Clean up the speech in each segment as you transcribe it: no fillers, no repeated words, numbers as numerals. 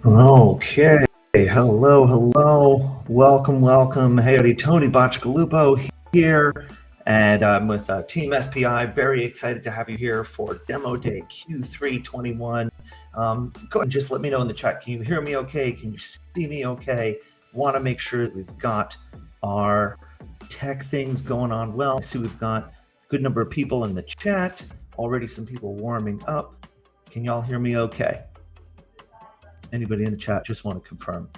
Okay. Hello. Welcome. Hey, everybody. Tony Boccigalupo here, and I'm with Team SPI. Very excited to have you here for Demo Day Q3 21. Go ahead and just let me know in the chat. Can you hear me okay? Can you see me okay? Want to make sure that we've got our tech things going on well. I see we've got a good number of people in the chat. Already some people warming up. Can y'all hear me okay? Anybody in the chat, just want to confirm.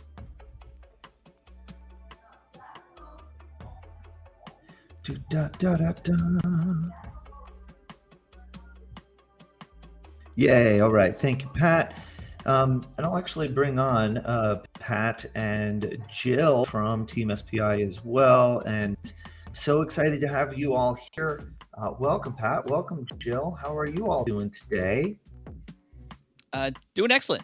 Yay, all right, thank you, Pat. And I'll actually bring on Pat and Jill from Team SPI as well. And so excited to have you all here. Welcome, Pat. Welcome, Jill. How are you all doing today? Doing excellent.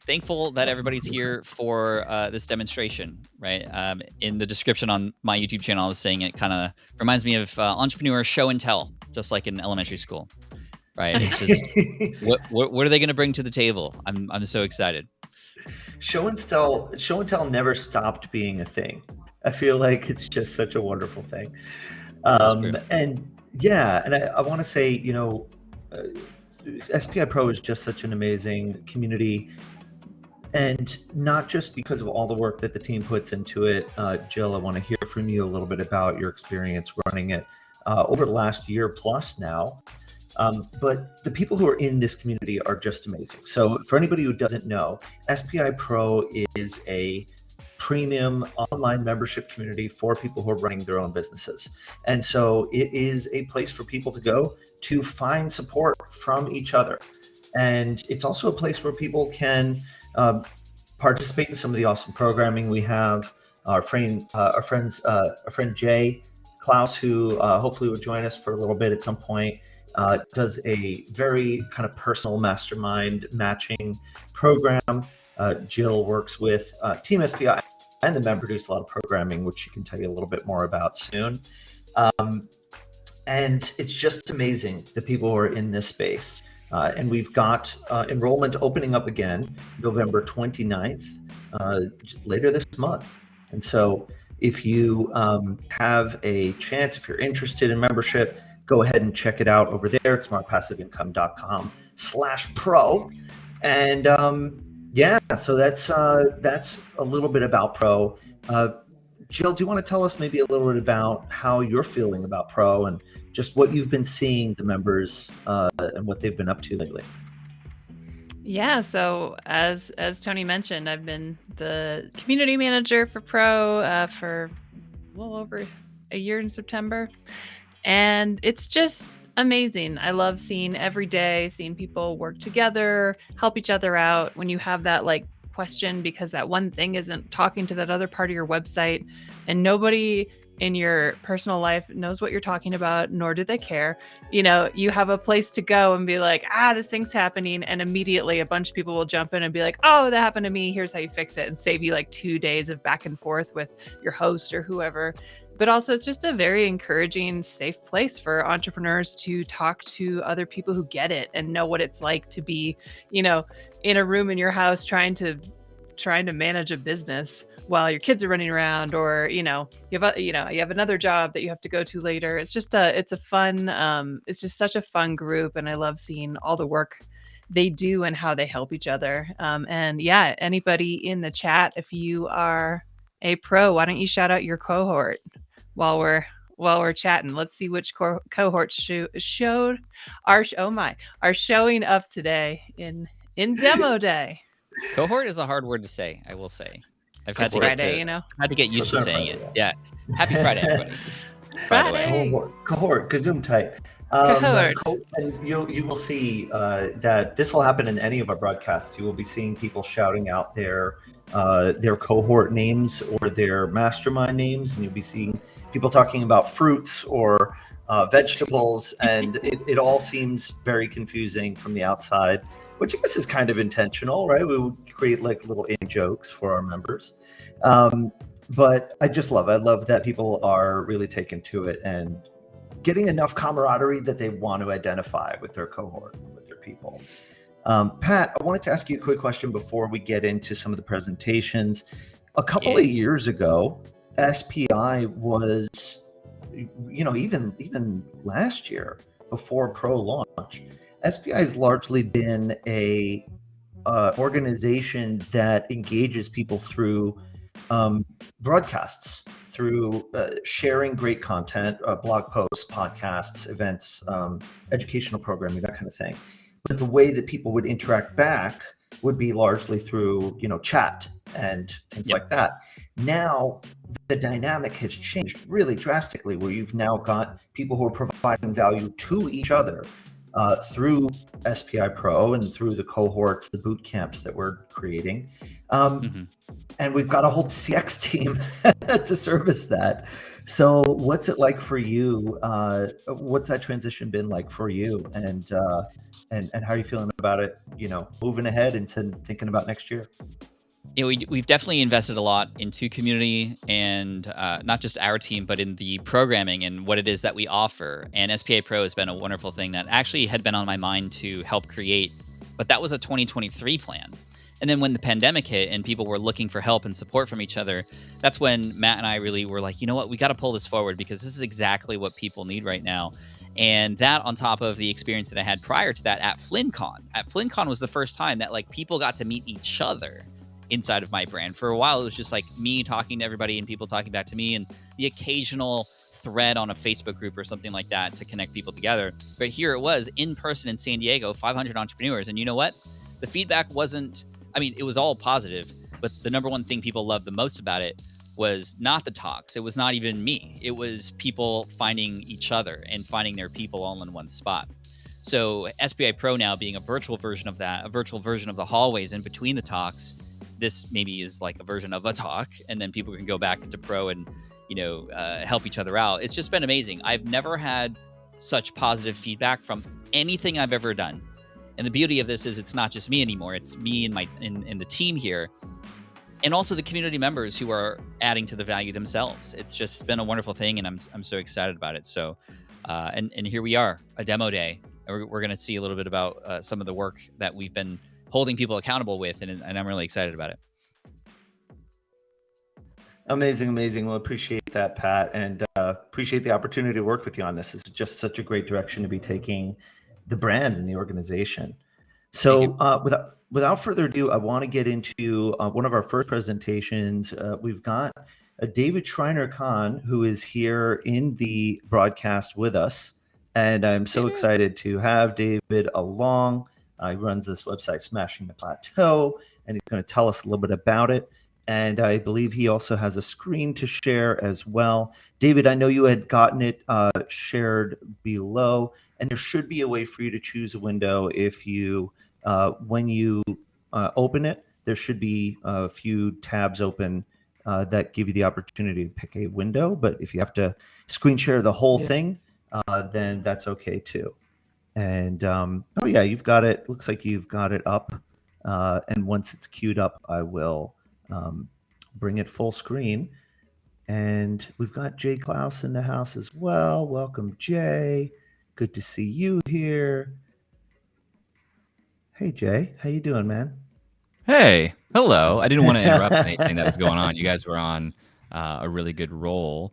Thankful that everybody's here for this demonstration, right? In the description on my YouTube channel, I was saying it kind of reminds me of entrepreneur show and tell, just like in elementary school, right? It's just what are they going to bring to the table? I'm so excited. Show and tell never stopped being a thing. I feel like it's just such a wonderful thing. And yeah, and I want to say, you know, SPI Pro is just such an amazing community. And not just because of all the work that the team puts into it. Jill, I want to hear from you a little bit about your experience running it over the last year plus now. But the people who are in this community are just amazing. So for anybody who doesn't know, SPI Pro is a premium online membership community for people who are running their own businesses. And so it is a place for people to go to find support from each other. And it's also a place where people can participate in some of the awesome programming we have. Our friend Jay Klaus, who hopefully will join us for a little bit at some point, does a very kind of personal mastermind matching program. Jill works with Team SPI and the member produce a lot of programming, which she can tell you a little bit more about soon. And it's just amazing the people who are in this space. And we've got enrollment opening up again November 29th, later this month. And so if you have a chance, if you're interested in membership, go ahead and check it out over there. It's smartpassiveincome.com/pro. And yeah, so that's a little bit about Pro. Jill, do you want to tell us maybe a little bit about how you're feeling about Pro and just what you've been seeing the members and what they've been up to lately? Yeah, so as Tony mentioned, I've been the community manager for Pro for a little over a year in September. And it's just amazing. I love seeing every day, seeing people work together, help each other out when you have that like question because that one thing isn't talking to that other part of your website and nobody in your personal life knows what you're talking about, nor do they care. You know, you have a place to go and be like, this thing's happening. And immediately a bunch of people will jump in and be like, oh, that happened to me. Here's how you fix it, and save you like 2 days of back and forth with your host or whoever. But also it's just a very encouraging, safe place for entrepreneurs to talk to other people who get it and know what it's like to be, you know, in a room in your house trying to manage a business while your kids are running around, or you have another job that you have to go to later. It's just it's just such a fun group, and I love seeing all the work they do and how they help each other. And yeah, anybody in the chat, if you are a pro, why don't you shout out your cohort while we're chatting? Let's see which cohorts are showing up today in demo day. Cohort is a hard word to say, I will say. I've had to get used to saying it. Yeah. Happy Friday, everybody. Friday. Cohort, Gesundheit. And you will see that this will happen in any of our broadcasts. You will be seeing people shouting out their cohort names or their mastermind names, and you'll be seeing people talking about fruits or vegetables, and it all seems very confusing from the outside, which I guess is kind of intentional, right? We would create like little in-jokes for our members. But I love that people are really taken to it and getting enough camaraderie that they want to identify with their cohort, with their people. Pat, I wanted to ask you a quick question before we get into some of the presentations. A couple of years ago, SPI was, even last year before Pro launched, SPI has largely been a organization that engages people through broadcasts, through sharing great content, blog posts, podcasts, events, educational programming, that kind of thing. But the way that people would interact back would be largely through, chat and things like that. Now, the dynamic has changed really drastically, where you've now got people who are providing value to each other through SPI Pro and through the cohorts, the boot camps that we're creating. And we've got a whole CX team to service that. So what's it like for you? What's that transition been like for you? And how are you feeling about it, moving ahead into thinking about next year? We've definitely invested a lot into community, and not just our team, but in the programming and what it is that we offer. And SPI Pro has been a wonderful thing that actually had been on my mind to help create, but that was a 2023 plan. And then when the pandemic hit and people were looking for help and support from each other, that's when Matt and I really were like, you know what, we got to pull this forward, because this is exactly what people need right now. And that, on top of the experience that I had prior to that at FlynnCon. At FlynnCon was the first time that people got to meet each other inside of my brand. For a while, it was just me talking to everybody and people talking back to me, and the occasional thread on a Facebook group or something like that to connect people together. But here it was in person in San Diego, 500 entrepreneurs. And you know what? The feedback wasn't, it was all positive, but the number one thing people loved the most about it was not the talks. It was not even me. It was people finding each other and finding their people all in one spot. So SPI Pro now being a virtual version of that, a virtual version of the hallways in between the talks, this maybe is like a version of a talk, and then people can go back into Pro and, help each other out. It's just been amazing. I've never had such positive feedback from anything I've ever done. And the beauty of this is it's not just me anymore. It's me and the team here, and also the community members who are adding to the value themselves. It's just been a wonderful thing, and I'm so excited about it. So, and here we are, a demo day. We're going to see a little bit about some of the work that we've been holding people accountable with, and I'm really excited about it. Amazing. Well, appreciate that, Pat, and appreciate the opportunity to work with you on this. This is just such a great direction to be taking the brand and the organization. So without further ado, I want to get into one of our first presentations. We've got David Schreiner-Kahn, who is here in the broadcast with us. And I'm so excited to have David along. He runs this website, Smashing the Plateau, and he's going to tell us a little bit about it. And I believe he also has a screen to share as well. David, I know you had gotten it shared below, and there should be a way for you to choose a window if you, when you open it, there should be a few tabs open that give you the opportunity to pick a window. But if you have to screen share the whole thing, then that's okay too. And oh yeah, you've got it. Looks like you've got it up. And once it's queued up, I will bring it full screen. And we've got Jay Klaus in the house as well. Welcome, Jay. Good to see you here. Hey, Jay. How you doing, man? Hey, hello. I didn't want to interrupt anything that was going on. You guys were on a really good roll.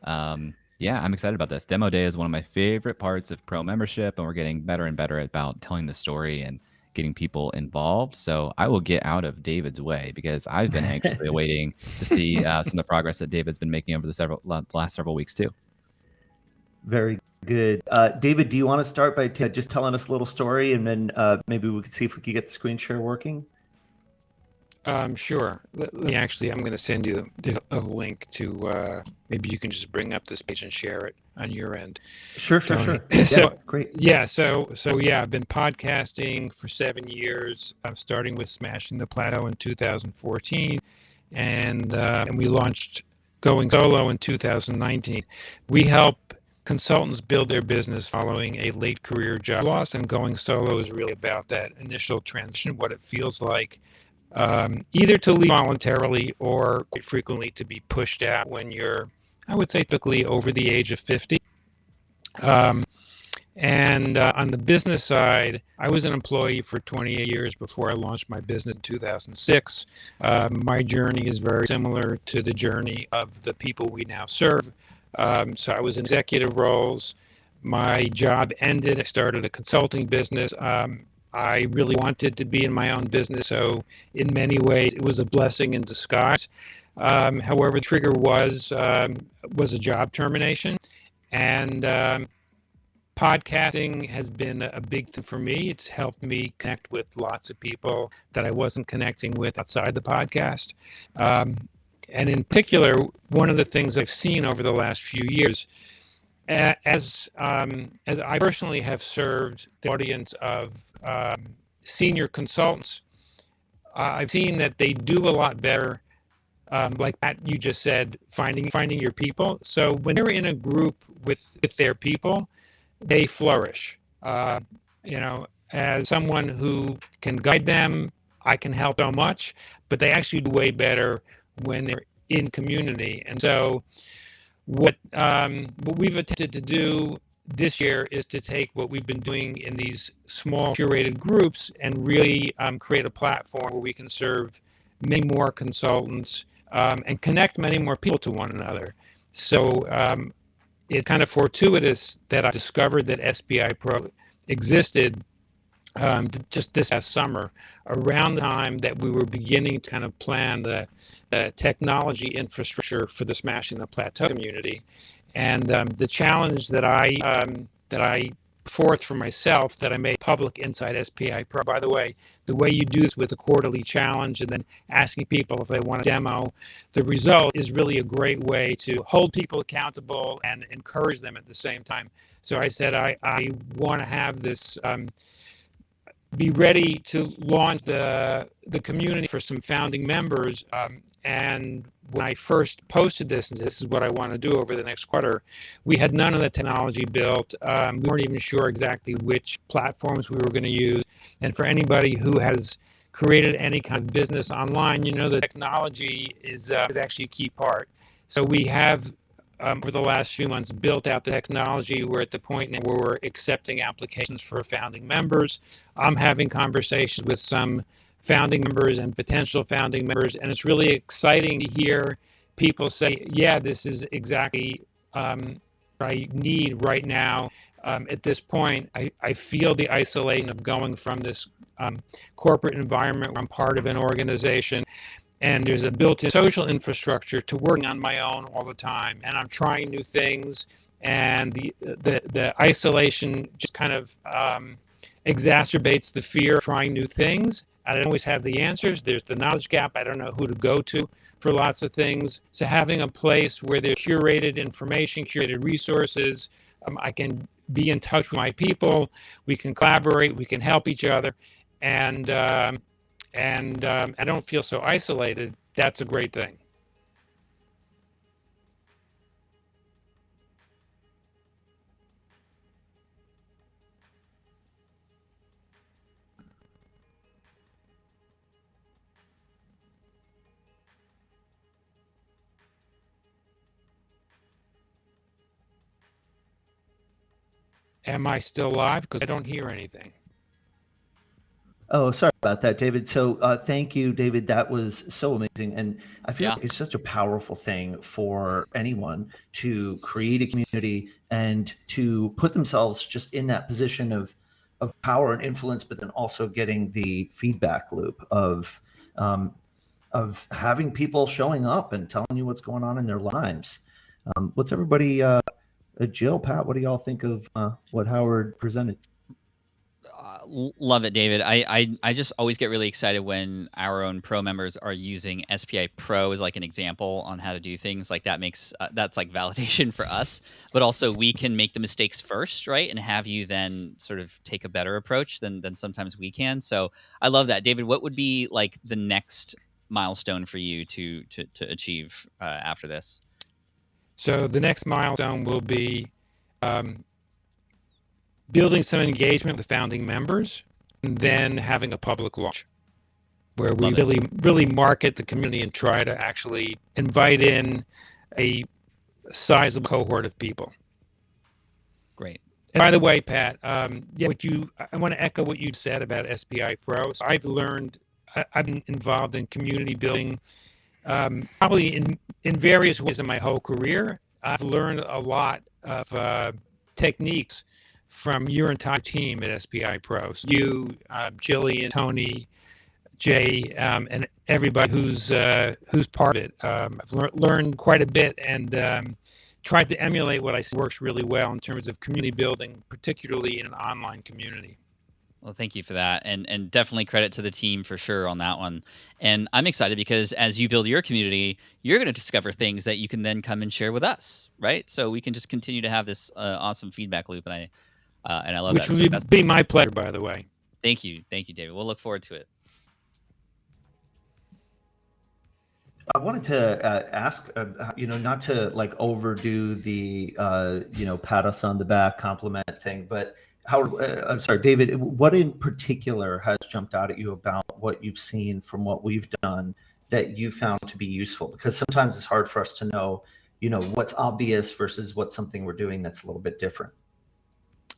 Yeah, I'm excited about this. Demo day is one of my favorite parts of Pro membership, and we're getting better and better about telling the story and getting people involved. So I will get out of David's way, because I've been anxiously awaiting to see some of the progress that David's been making over the last several weeks too. Very good. David, do you want to start by just telling us a little story, and then maybe we could see if we could get the screen share working? Sure. Let me I'm going to send you a link to, maybe you can just bring up this page and share it on your end. Sure. So, Yeah, great. Yeah. So I've been podcasting for 7 years. I'm starting with Smashing the Plateau in 2014, and we launched Going Solo in 2019. We help consultants build their business following a late career job loss, and Going Solo is really about that initial transition, what it feels like. Either to leave voluntarily or quite frequently to be pushed out when you're, I would say, typically over the age of 50. And on the business side, I was an employee for 28 years before I launched my business in 2006. My journey is very similar to the journey of the people we now serve. So I was in executive roles. My job ended. I started a consulting business. I really wanted to be in my own business, so in many ways, it was a blessing in disguise. However, the trigger was a job termination, and podcasting has been a big thing for me. It's helped me connect with lots of people that I wasn't connecting with outside the podcast. And in particular, one of the things I've seen over the last few years, as I personally have served the audience of senior consultants, I've seen that they do a lot better. Like Matt, you just said, finding your people. So when they're in a group with their people, they flourish. As someone who can guide them, I can help so much, but they actually do way better when they're in community. And so what we've attempted to do this year is to take what we've been doing in these small curated groups and really create a platform where we can serve many more consultants and connect many more people to one another. So it's kind of fortuitous that I discovered that SPI Pro existed just this past summer, around the time that we were beginning to kind of plan the technology infrastructure for the Smashing the Plateau community. And the challenge that I forth for myself, that I made public inside SPI Pro. By the way you do this with a quarterly challenge and then asking people if they want a demo, the result is really a great way to hold people accountable and encourage them at the same time. So I said I want to have this be ready to launch the community for some founding members. And when I first posted this, and this is what I want to do over the next quarter, we had none of the technology built. We weren't even sure exactly which platforms we were going to use. And for anybody who has created any kind of business online, the technology is actually a key part. So we have, over the last few months, built out the technology. We're at the point now where we're accepting applications for founding members. I'm having conversations with some founding members and potential founding members, and it's really exciting to hear people say, yeah, this is exactly what I need right now. At this point, I feel the isolation of going from this corporate environment where I'm part of an organization, and there's a built-in social infrastructure to working on my own all the time, and I'm trying new things, and the isolation just kind of exacerbates the fear of trying new things. I don't always have the answers. There's the knowledge gap. I don't know who to go to for lots of things. So having a place where there's curated information, curated resources, I can be in touch with my people. We can collaborate. We can help each other, and I don't feel so isolated. That's a great thing. Am I still live? Because I don't hear anything. Oh, sorry about that, David. So thank you, David. That was so amazing. And I feel like it's such a powerful thing for anyone to create a community and to put themselves just in that position of power and influence, but then also getting the feedback loop of having people showing up and telling you what's going on in their lives. What's everybody, Jill, Pat, what do y'all think of what Howard presented? Love it, David. I just always get really excited when our own pro members are using SPI Pro as like an example on how to do things. Like that makes that's like validation for us, but also we can make the mistakes first, right? And have you then sort of take a better approach than sometimes we can. So I love that, David. What would be like the next milestone for you to achieve after this? So the next milestone will be building some engagement with founding members, and then having a public launch where we really market the community and try to actually invite in a sizable cohort of people. Great. by the way, Pat, yeah, I want to echo what you said about SPI Pro. So I've been involved in community building, probably in various ways in my whole career. I've learned a lot of techniques from your entire team at SPI Pro. So you, Jillian, Tony, Jay, and everybody who's part of it. I've learned quite a bit and tried to emulate what I see works really well in terms of community building, particularly in an online community. Well, thank you for that. And definitely credit to the team for sure on that one. And I'm excited because as you build your community, you're going to discover things that you can then come and share with us, right? So we can just continue to have this awesome feedback loop. And I love Which that. would be my pleasure, by the way. Thank you. Thank you, David. We'll look forward to it. I wanted to ask, not to like overdo the, pat us on the back compliment thing, but I'm sorry, David, what in particular has jumped out at you about what you've seen from what we've done that you found to be useful? Because sometimes it's hard for us to know, what's obvious versus what's something we're doing that's a little bit different.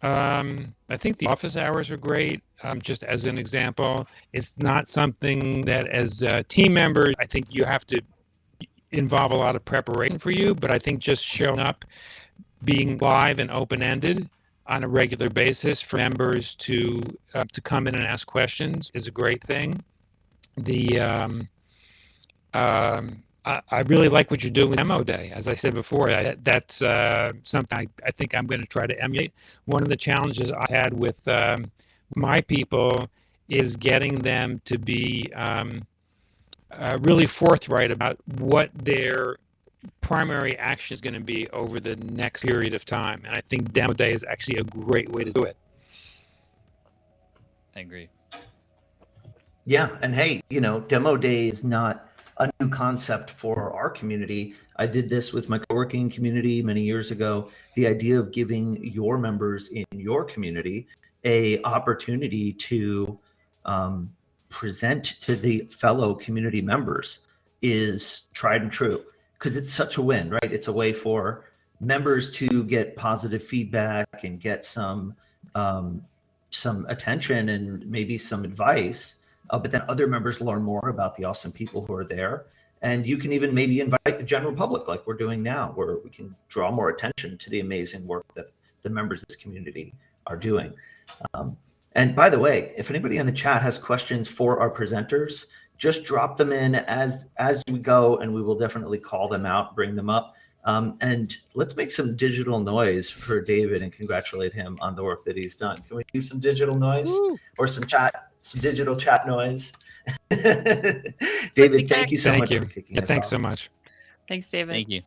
I think the office hours are great. Just as an example, it's not something that as team members, I think you have to involve a lot of preparation for you, but I think just showing up, being live and open-ended on a regular basis for members to come in and ask questions is a great thing. I really like what you're doing with Demo Day. As I said before, that's something I think I'm going to try to emulate. One of the challenges I had with my people is getting them to be really forthright about what their primary action is going to be over the next period of time. And I think Demo Day is actually a great way to do it. I agree. Yeah. And hey, Demo Day is not a new concept for our community. I did this with my co-working community many years ago. The idea of giving your members in your community a opportunity to present to the fellow community members is tried and true, because it's such a win, right? It's a way for members to get positive feedback and get some attention and maybe some advice. But then other members learn more about the awesome people who are there. And you can even maybe invite the general public like we're doing now, where we can draw more attention to the amazing work that the members of this community are doing. And by the way, if anybody in the chat has questions for our presenters, just drop them in as we go, and we will definitely call them out, bring them up. And let's make some digital noise for David and congratulate him on the work that he's done. Can we do some digital noise? Woo. Or some digital chat noise? David, thank you so much for kicking us off. Thanks so much. Thanks, David. Thank you.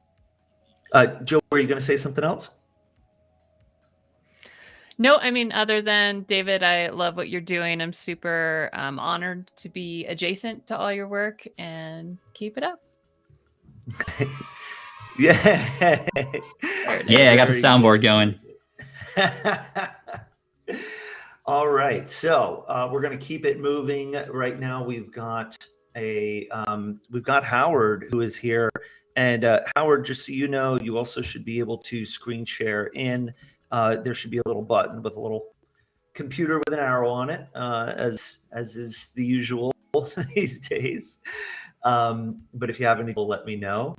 Jill, were you going to say something else? No, I mean, other than David, I love what you're doing. I'm super honored to be adjacent to all your work, and keep it up. Yeah. Yeah, I got the soundboard going. All right, so we're going to keep it moving. Right now, we've got Howard who is here, and Howard, just so you know, you also should be able to screen share in. There should be a little button with a little computer with an arrow on it, as is the usual these days. But if you have any, let me know.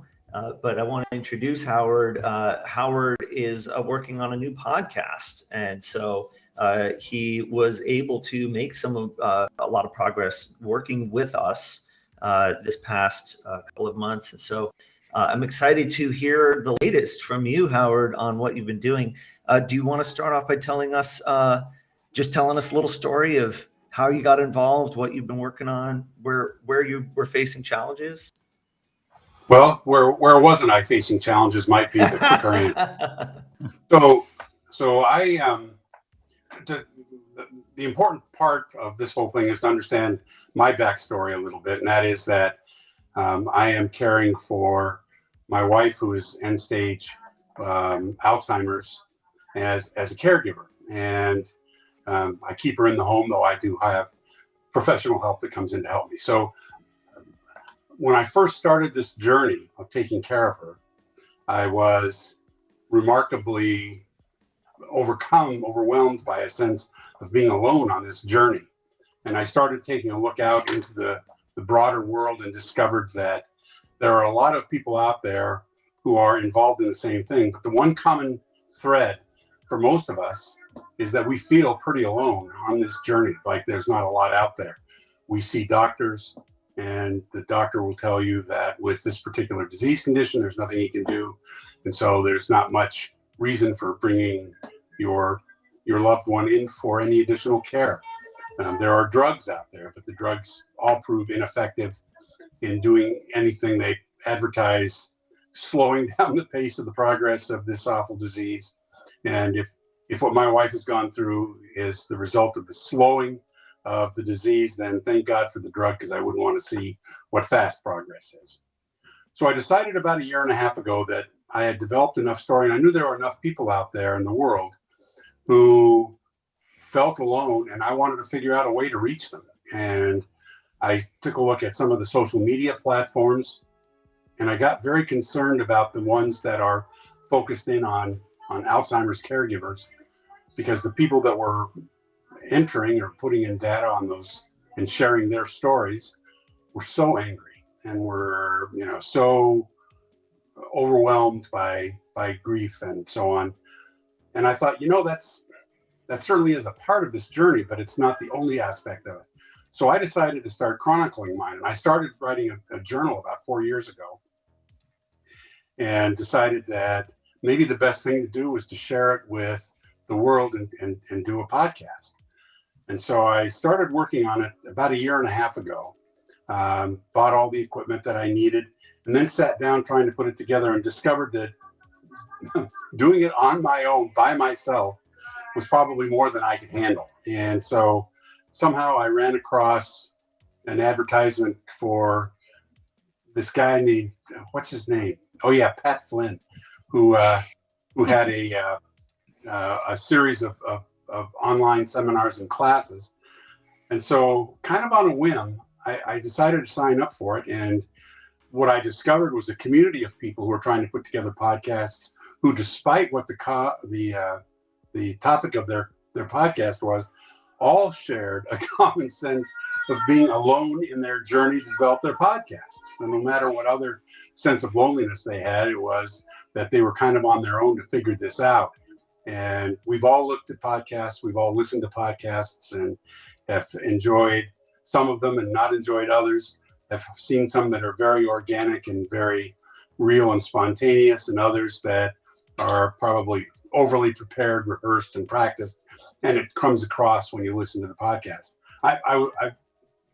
But I want to introduce Howard. Howard is working on a new podcast, and so he was able to make a lot of progress working with us this past couple of months. And so I'm excited to hear the latest from you, Howard, on what you've been doing. Do you want to start off by telling us a little story of how you got involved, what you've been working on, where you were facing challenges? Well, where wasn't I facing challenges might be the quicker answer. So I the important part of this whole thing is to understand my backstory a little bit, and that is that I am caring for my wife, who is end stage Alzheimer's, as a caregiver, and I keep her in the home, though I do have professional help that comes in to help me. So when I first started this journey of taking care of her, I was remarkably overwhelmed by a sense of being alone on this journey. And I started taking a look out into the broader world and discovered that there are a lot of people out there who are involved in the same thing. But the one common thread for most of us is that we feel pretty alone on this journey, like there's not a lot out there. We see doctors, and the doctor will tell you that with this particular disease condition, there's nothing he can do. And so there's not much reason for bringing your loved one in for any additional care. There are drugs out there, but the drugs all prove ineffective in doing anything. They advertise slowing down the pace of the progress of this awful disease. And if what my wife has gone through is the result of the slowing of the disease, then thank God for the drug, because I wouldn't want to see what fast progress is. So I decided about a year and a half ago that I had developed enough story, and I knew there were enough people out there in the world who felt alone, and I wanted to figure out a way to reach them. And I took a look at some of the social media platforms, and I got very concerned about the ones that are focused in on Alzheimer's caregivers, because the people that were entering or putting in data on those and sharing their stories were so angry and were, so overwhelmed by grief and so on. And I thought, that certainly is a part of this journey, but it's not the only aspect of it. So I decided to start chronicling mine, and I started writing a journal about 4 years ago, and decided that maybe the best thing to do was to share it with the world and do a podcast. And so I started working on it about a year and a half ago, bought all the equipment that I needed, and then sat down trying to put it together, and discovered that doing it on my own by myself was probably more than I could handle. And so somehow I ran across an advertisement for this guy named, what's his name? Oh yeah, Pat Flynn, who had a series of online seminars and classes. And so kind of on a whim, I decided to sign up for it. And what I discovered was a community of people who were trying to put together podcasts, who, despite what the topic of their podcast was, all shared a common sense of being alone in their journey to develop their podcasts. And no matter what other sense of loneliness they had, it was that they were kind of on their own to figure this out. And we've all looked at podcasts, we've all listened to podcasts, and have enjoyed some of them and not enjoyed others. Have seen some that are very organic and very real and spontaneous, and others that are probably overly prepared, rehearsed, and practiced. And it comes across when you listen to the podcast.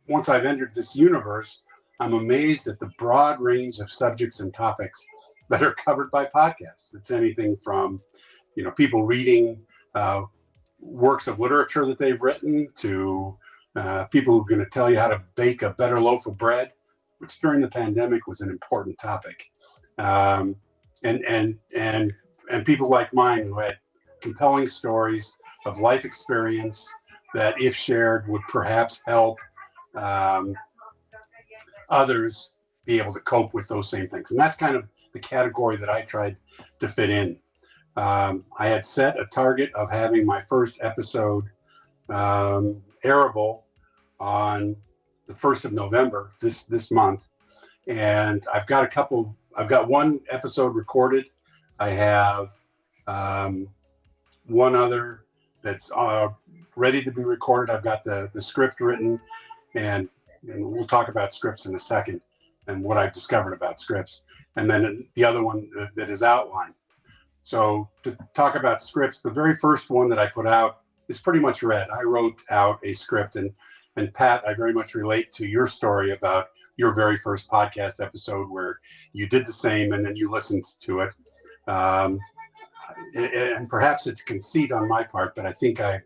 Once I've entered this universe, I'm amazed at the broad range of subjects and topics that are covered by podcasts. It's anything from, people reading works of literature that they've written, to people who are going to tell you how to bake a better loaf of bread, which during the pandemic was an important topic. And people like mine who had compelling stories of life experience that, if shared, would perhaps help others be able to cope with those same things. And that's kind of the category that I tried to fit in. I had set a target of having my first episode airable on the 1st of November, this month. And I've got one episode recorded. I have one other that's ready to be recorded. I've got the script written, and we'll talk about scripts in a second and what I've discovered about scripts. And then the other one that is outlined. So to talk about scripts, the very first one that I put out is pretty much read. I wrote out a script, and Pat, I very much relate to your story about your very first podcast episode where you did the same and then you listened to it. And perhaps it's conceit on my part, but I think I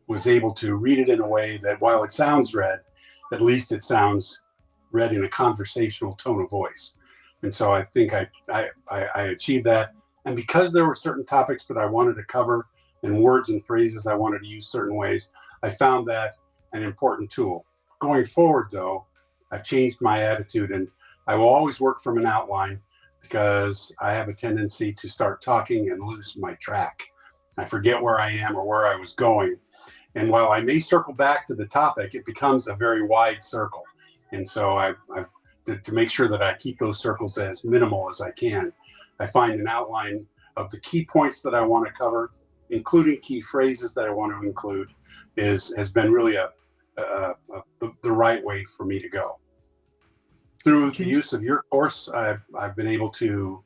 was able to read it in a way that, while it sounds read, at least it sounds read in a conversational tone of voice. And so I think I achieved that. And because there were certain topics that I wanted to cover and words and phrases I wanted to use certain ways, I found that an important tool. Going forward, though, I've changed my attitude, and I will always work from an outline, because I have a tendency to start talking and lose my track. I forget where I am or where I was going. And while I may circle back to the topic, it becomes a very wide circle. And so to make sure that I keep those circles as minimal as I can, I find an outline of the key points that I want to cover, including key phrases that I want to include, has been really the right way for me to go. Through the use of your course, I've been able to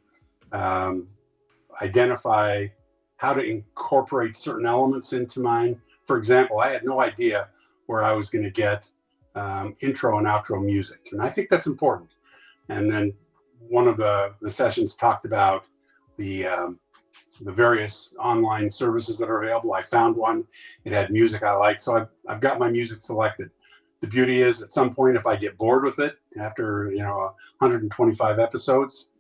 identify how to incorporate certain elements into mine. For example, I had no idea where I was going to get intro and outro music, and I think that's important. And then one of the sessions talked about the various online services that are available. I found one; it had music I liked, so I've got my music selected. The beauty is, at some point, if I get bored with it after 125 episodes,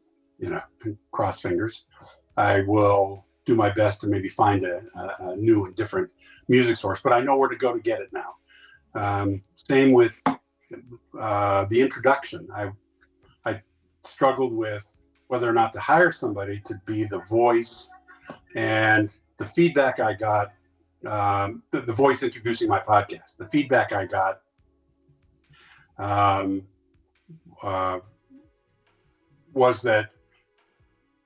cross fingers, I will do my best to maybe find a new and different music source. But I know where to go to get it now. Same with the introduction. I struggled with whether or not to hire somebody to be the voice, and the feedback I got, the voice introducing my podcast, the feedback I got was that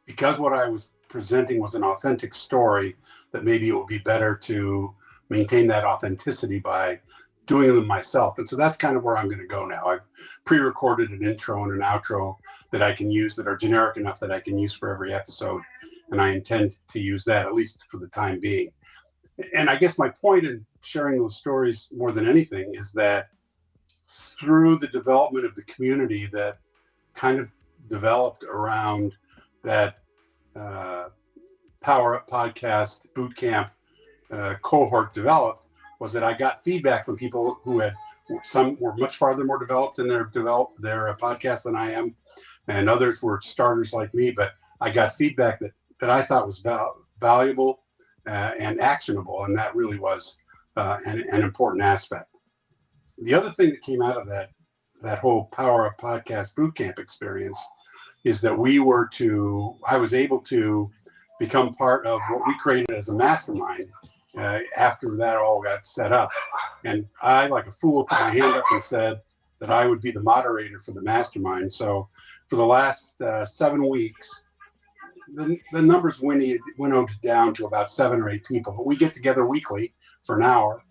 because what I was presenting was an authentic story, that maybe it would be better to maintain that authenticity by doing them myself. And so that's kind of where I'm going to go now. I've pre-recorded an intro and an outro that I can use, that are generic enough that I can use for every episode. And I intend to use that, at least for the time being. And I guess my point in sharing those stories more than anything is that through the development of the community that kind of developed around that Power Up Podcast Bootcamp cohort developed, was that I got feedback from people who some were much farther more developed in their podcast than I am, and others were starters like me. But I got feedback that I thought was valuable and actionable, and that really was an important aspect. The other thing that came out of that whole Power Up Podcast Bootcamp experience is that I was able to become part of what we created as a mastermind after that all got set up. And I, like a fool, put my hand up and said that I would be the moderator for the mastermind. So for the last 7 weeks, the numbers winnowed down to about 7 or 8 people. But we get together weekly for an hour,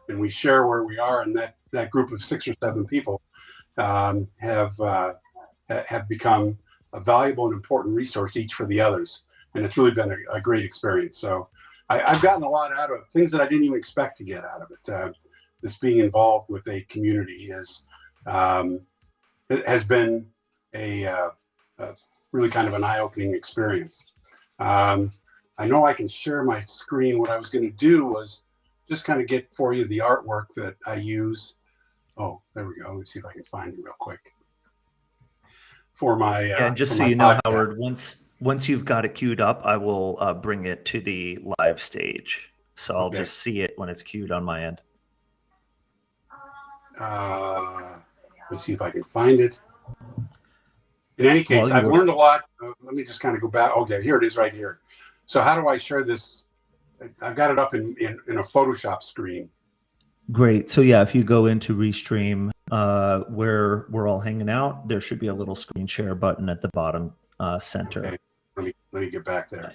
and we share where we are. And that group of 6 or 7 people have become a valuable and important resource each for the others. And it's really been a great experience. So I've gotten a lot out of it, things that I didn't even expect to get out of it. This being involved with a community has been a really kind of an eye-opening experience. I know I can share my screen. What I was going to do was just kind of get for you the artwork that I use. Oh, there we go. Let's see if I can find it real quick. For my and just so you know, podcast. Howard, once you've got it queued up, I will bring it to the live stage. So I'll just see it when it's queued on my end. Let me see if I can find it. In any case, I've learned a lot. Let me just kind of go back. Okay, here it is right here. So how do I share this? I've got it up in a Photoshop screen. Great. So yeah, if you go into Restream, where we're all hanging out, there should be a little screen share button at the bottom center. Okay. Let me get back there.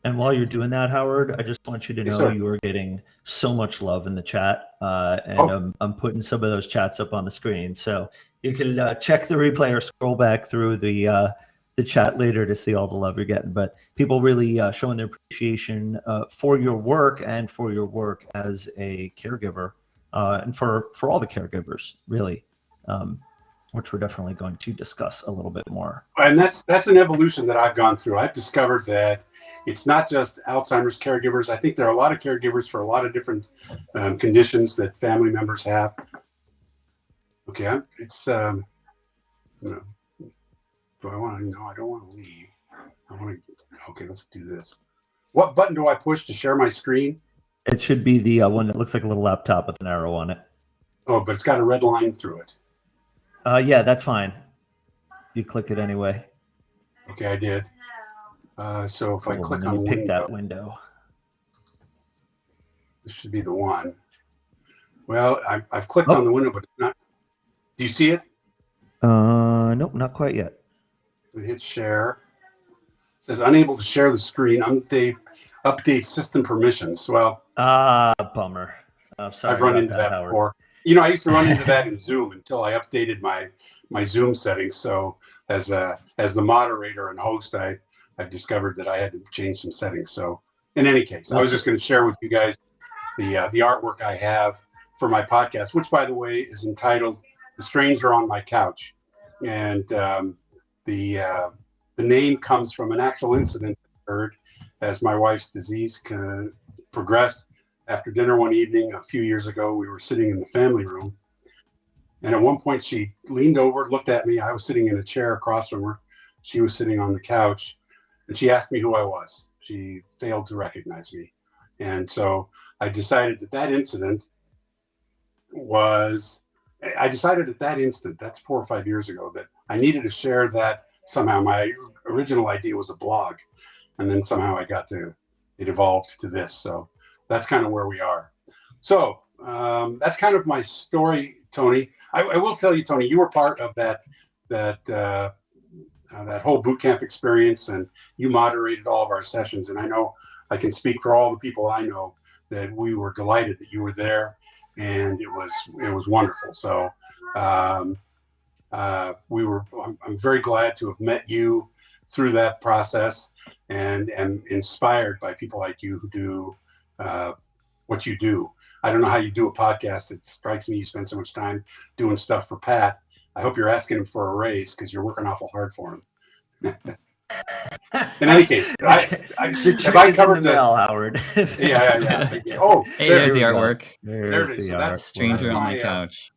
And while you're doing that, Howard, I just want you to know you are getting so much love in the chat, and I'm putting some of those chats up on the screen, so you can check the replay or scroll back through the chat later to see all the love you're getting. But people really showing their appreciation for your work and for your work as a caregiver, and for all the caregivers, really. Which we're definitely going to discuss a little bit more. And that's an evolution that I've gone through. I've discovered that it's not just Alzheimer's caregivers. I think there are a lot of caregivers for a lot of different conditions that family members have. Okay, it's do I want to? No, I don't want to leave. I want to. Okay, let's do this. What button do I push to share my screen? It should be the one that looks like a little laptop with an arrow on it. Oh, but it's got a red line through it. Yeah, that's fine. You click it anyway. Okay, I did. So if I click on pick that window. This should be the one. Well, I've clicked on the window, but it's not. Do you see it? Nope, not quite yet. We hit share. It says unable to share the screen. Update system permissions. Well, bummer. I'm sorry. I've run into that Howard. before. I used to run into that in Zoom until I updated my Zoom settings. So as the moderator and host, I've discovered that I had to change some settings. So in any case, I was just going to share with you guys the artwork I have for my podcast, which, by the way, is entitled "The Stranger on My Couch," and the name comes from an actual incident that occurred as my wife's disease progressed. After dinner one evening a few years ago, we were sitting in the family room, and at one point she leaned over, looked at me. I was sitting in a chair across from her. She was sitting on the couch, and she asked me who I was. She failed to recognize me, and so I decided that incident was. I decided at that instant, that's 4 or 5 years ago, that I needed to share that somehow. My original idea was a blog, and then somehow it evolved to this. So that's kind of where we are. So that's kind of my story, Tony. I will tell you, Tony, you were part of that whole boot camp experience, and you moderated all of our sessions. And I know I can speak for all the people I know that we were delighted that you were there, and it was wonderful. So I'm very glad to have met you through that process, and am inspired by people like you who do what you do. I don't know how you do a podcast. It strikes me you spend so much time doing stuff for Pat. I hope you're asking him for a raise because you're working awful hard for him. In any case, have I covered the mail, Howard? Yeah. Oh, there's the artwork. There it is. So that's Stranger on my couch.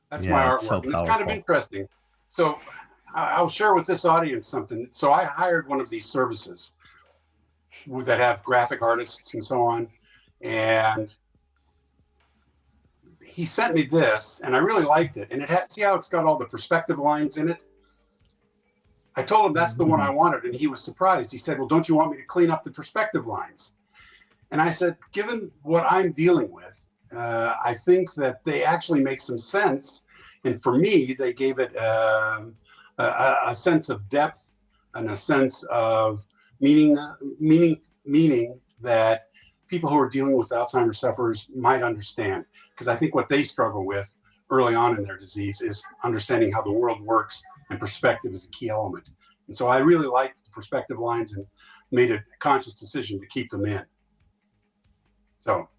That's my artwork. So it's kind of interesting. So I'll share with this audience something. So I hired one of these services that have graphic artists and so on, and he sent me this, and I really liked it. And see how it's got all the perspective lines in it? I told him that's the one I wanted, and he was surprised. He said, well, don't you want me to clean up the perspective lines? And I said, given what I'm dealing with, I think that they actually make some sense. And for me, they gave it a sense of depth and a sense of meaning that people who are dealing with Alzheimer's sufferers might understand. Because I think what they struggle with early on in their disease is understanding how the world works, and perspective is a key element. And so I really liked the perspective lines and made a conscious decision to keep them in. So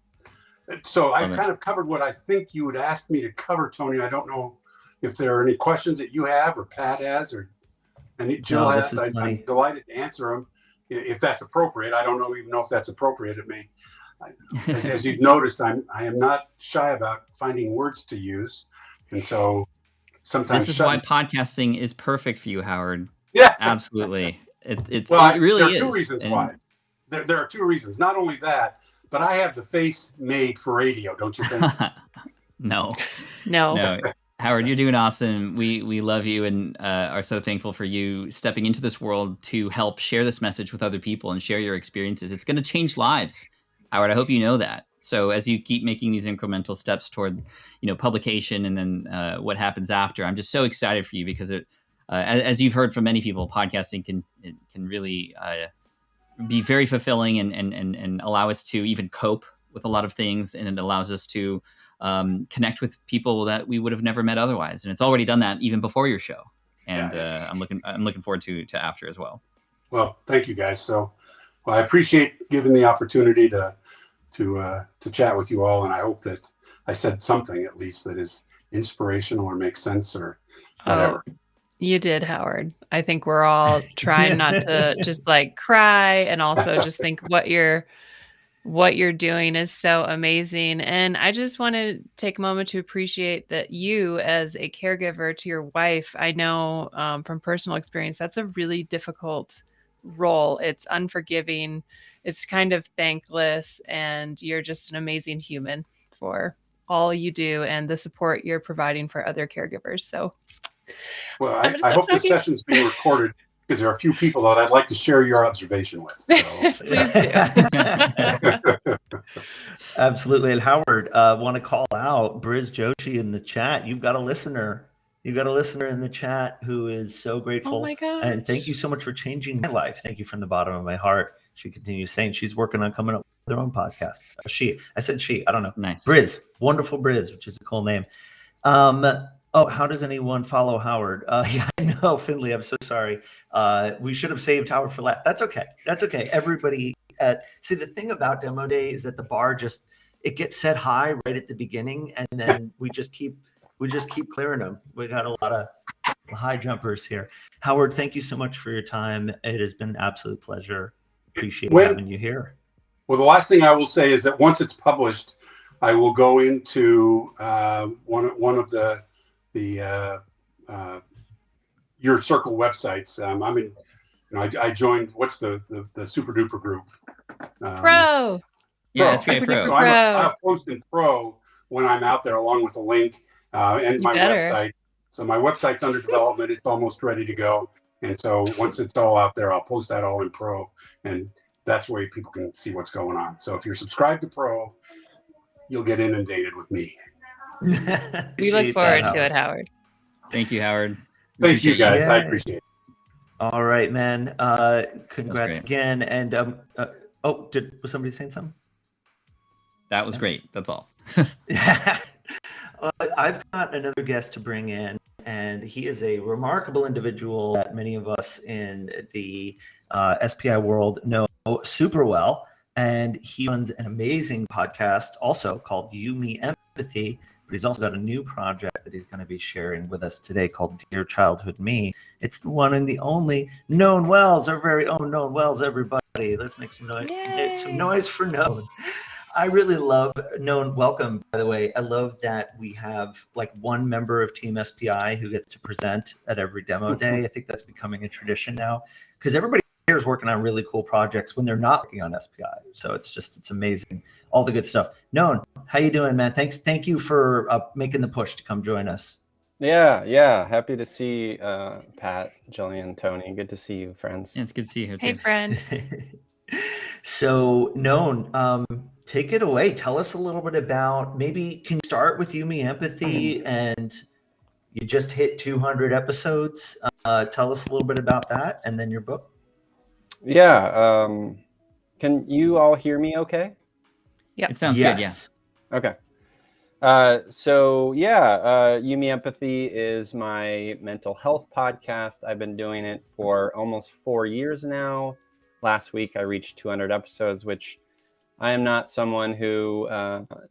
I kind of covered what I think you would ask me to cover, Tony. I don't know if there are any questions that you have, or Pat has, or Jill has. I'm delighted to answer them if that's appropriate. I don't even know if that's appropriate. It may. As you've noticed, I am not shy about finding words to use, and so sometimes this is why podcasting is perfect for you, Howard. Yeah, absolutely. It There really is. are two reasons why. There are two reasons. Not only that, but I have the face made for radio. Don't you think? No. Howard, you're doing awesome. We love you and are so thankful for you stepping into this world to help share this message with other people and share your experiences. It's going to change lives, Howard. I hope you know that. So as you keep making these incremental steps toward, publication and then what happens after, I'm just so excited for you because as you've heard from many people, podcasting can really be very fulfilling and allow us to even cope with a lot of things, and it allows us to connect with people that we would have never met otherwise. And it's already done that even before your show. And I'm looking forward to after as well. Well, thank you guys. So I appreciate giving the opportunity to chat with you all, and I hope that I said something at least that is inspirational or makes sense or whatever. Oh, you did, Howard. I think we're all trying not to just cry, and also just think what you're doing is so amazing. And I just want to take a moment to appreciate that you, as a caregiver to your wife, I know from personal experience, that's a really difficult role. It's unforgiving. It's kind of thankless, and you're just an amazing human for all you do and the support you're providing for other caregivers. So, well, I hope this session's being recorded, because there are a few people that I'd like to share your observation with. So. Please do. Absolutely. And Howard, want to call out Briz Joshi in the chat. You've got a listener. You've got a listener in the chat who is so grateful. Oh my gosh. And thank you so much for changing my life. Thank you from the bottom of my heart. She continues saying she's working on coming up with her own podcast. I said she, I don't know. Nice. Briz, wonderful Briz, which is a cool name. Oh, how does anyone follow Howard? Yeah, I know, Finley. I'm so sorry. We should have saved Howard for last. That's okay. That's okay. Everybody see, the thing about demo day is that the bar it gets set high right at the beginning, and then we just keep clearing them. We got a lot of high jumpers here. Howard, thank you so much for your time. It has been an absolute pleasure. Appreciate having you here. Well, the last thing I will say is that once it's published, I will go into one of the Your Circle websites. I'm in. I joined. What's the super duper group? Pro. Yeah, SPI Pro. So I'm posting Pro when I'm out there, along with a link and my website. So my website's under development. It's almost ready to go. And so once it's all out there, I'll post that all in Pro, and that's where people can see what's going on. So if you're subscribed to Pro, you'll get inundated with me. We look forward to it, Howard. Thank you, Howard. Thank you, guys. Yeah. I appreciate it. All right, man. Congrats again. And was somebody saying something? That was great. That's all. I've got another guest to bring in, and he is a remarkable individual that many of us in the SPI world know super well. And he runs an amazing podcast also called You, Me, Empathy. But he's also got a new project that he's going to be sharing with us today called Dear Childhood Me. It's the one and the only Known Wells, our very own Known Wells, everybody. Let's make some noise. Yay. Some noise for Known. I really love Known. Welcome, by the way. I love that we have like one member of Team SPI who gets to present at every demo day. I think that's becoming a tradition now because everybody here is working on really cool projects when they're not working on SPI. So it's amazing. All the good stuff. Known, how you doing, man? Thank you for making the push to come join us. Yeah. Happy to see Pat, Jillian, Tony. Good to see you, friends. Yeah, it's good to see you here too. Hey, friend. So, Known, take it away. Tell us a little bit about, maybe can you start with You, Me, Empathy, and you just hit 200 episodes. Tell us a little bit about that and then your book. Yeah. Can you all hear me okay? Yep. It sounds good, yeah. Okay. You, Me, Empathy is my mental health podcast. I've been doing it for almost 4 years now. Last week, I reached 200 episodes, which I am not someone who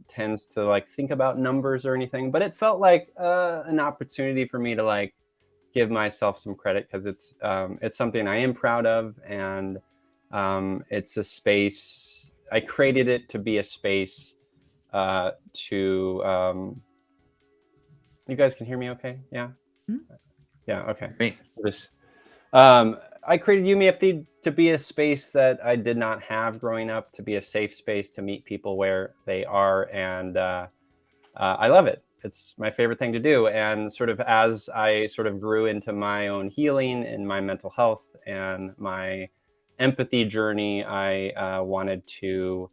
tends to like think about numbers or anything, but it felt like an opportunity for me to like give myself some credit because it's something I am proud of, and it's a space. I created it to be a space to. You guys can hear me, okay? Yeah. Mm-hmm. Yeah. Okay. Great. I created You, Me, Empathy to be a space that I did not have growing up, to be a safe space to meet people where they are. And I love it. It's my favorite thing to do. And sort of as I sort of grew into my own healing and my mental health and my empathy journey, I wanted to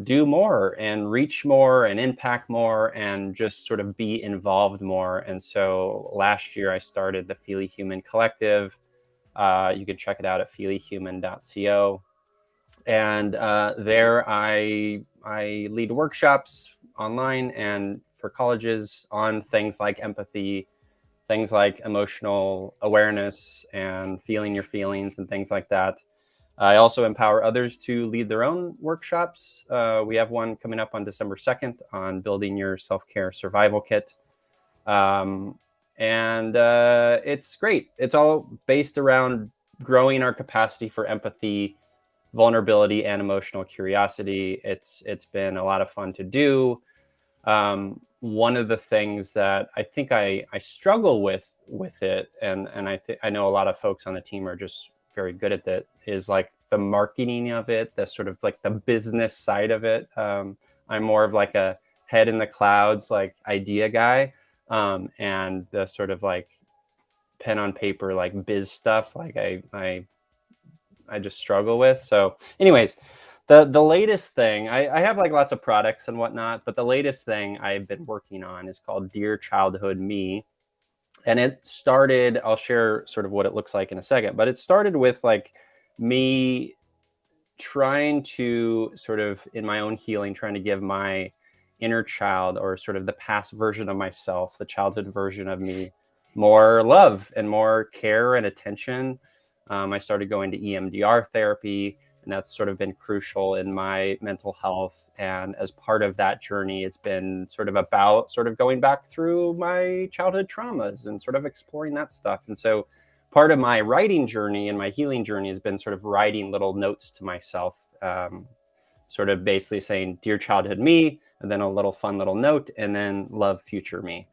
do more and reach more and impact more and just sort of be involved more. And so last year I started the Feely Human Collective. You can check it out at feelyhuman.co. And there I lead workshops online and for colleges on things like empathy, things like emotional awareness and feeling your feelings and things like that. I also empower others to lead their own workshops. We have one coming up on December 2nd on building your self-care survival kit. And it's great. It's all based around growing our capacity for empathy, vulnerability, and emotional curiosity. It's been a lot of fun to do. One of the things that I think I struggle with it, and I know a lot of folks on the team are just very good at that, is like the marketing of it, the sort of like the business side of it. I'm more of like a head in the clouds, like idea guy. And the sort of like pen on paper, like biz stuff, like I just struggle with. So anyways, The latest thing, I have like lots of products and whatnot, but the latest thing I've been working on is called Dear Childhood Me. And it started, I'll share sort of what it looks like in a second, but it started with like me trying to sort of, in my own healing, trying to give my inner child, or sort of the past version of myself, the childhood version of me, more love and more care and attention. I started going to EMDR therapy, and that's sort of been crucial in my mental health. And as part of that journey, it's been sort of about sort of going back through my childhood traumas and sort of exploring that stuff. And so part of my writing journey and my healing journey has been sort of writing little notes to myself, sort of basically saying, Dear Childhood Me, and then a little fun little note, and then love future me.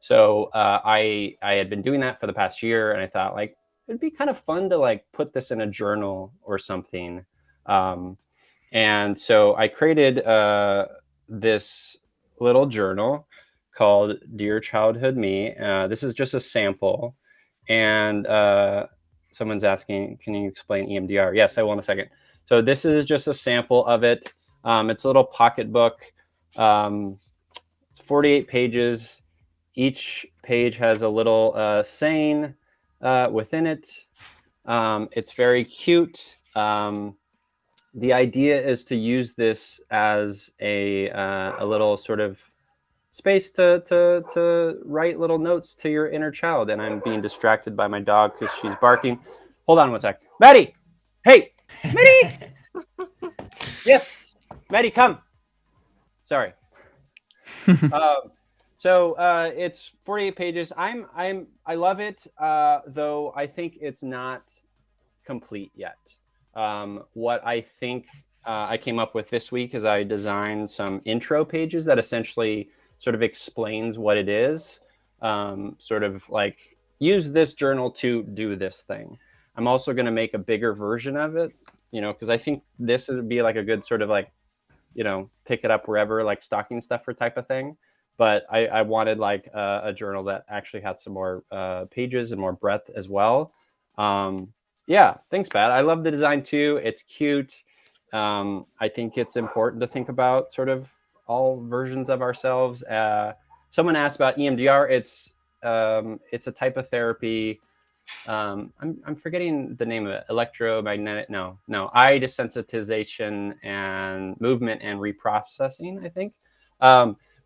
So I had been doing that for the past year, and I thought like, it'd be kind of fun to like put this in a journal or something. And so I created this little journal called Dear Childhood Me. This is just a sample. And someone's asking, can you explain EMDR? Yes, I will in a second. So this is just a sample of it. It's a little pocket book. It's 48 pages. Each page has a little saying within it. It's very cute. The idea is to use this as a little sort of space to write little notes to your inner child. And I'm being distracted by my dog because she's barking. Hold on one sec. Maddie! Hey! Maddie! Yes! Maddie, come! Sorry. So it's 48 pages. I love it, though I think it's not complete yet. What I think I came up with this week is I designed some intro pages that essentially sort of explains what it is, sort of like use this journal to do this thing. I'm also going to make a bigger version of it, because I think this would be like a good sort of like, pick it up wherever, like stocking stuffer type of thing. But I wanted like a journal that actually had some more pages and more breadth as well. Yeah, thanks, Pat. I love the design too. It's cute. I think it's important to think about sort of all versions of ourselves. Someone asked about EMDR. It's a type of therapy. I'm forgetting the name of it. Electromagnetic. No. Eye desensitization and movement and reprocessing, I think.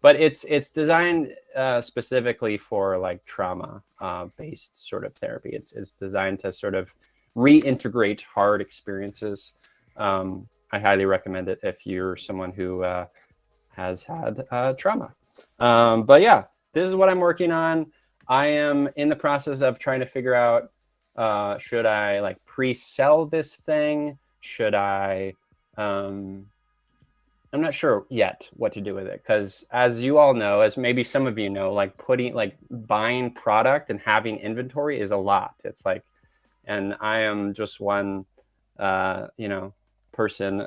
But it's designed specifically for like trauma based sort of therapy. It's designed to sort of reintegrate hard experiences. I highly recommend it if you're someone who has had trauma. But yeah, this is what I'm working on. I am in the process of trying to figure out, should I like pre-sell this thing? Should I, I'm not sure yet what to do with it. Cause as you all know, as maybe some of you know, like buying product and having inventory is a lot. It's like, and I am just one, person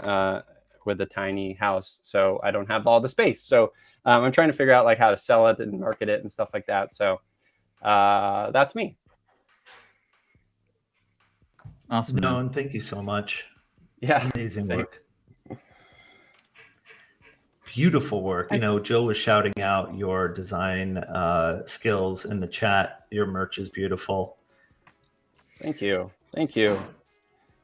with a tiny house. So I don't have all the space. So I'm trying to figure out like how to sell it and market it and stuff like that. So that's me. Awesome. No, and thank you so much. Yeah. Amazing work. Beautiful work. Joe was shouting out your design skills in the chat. Your merch is beautiful. Thank you.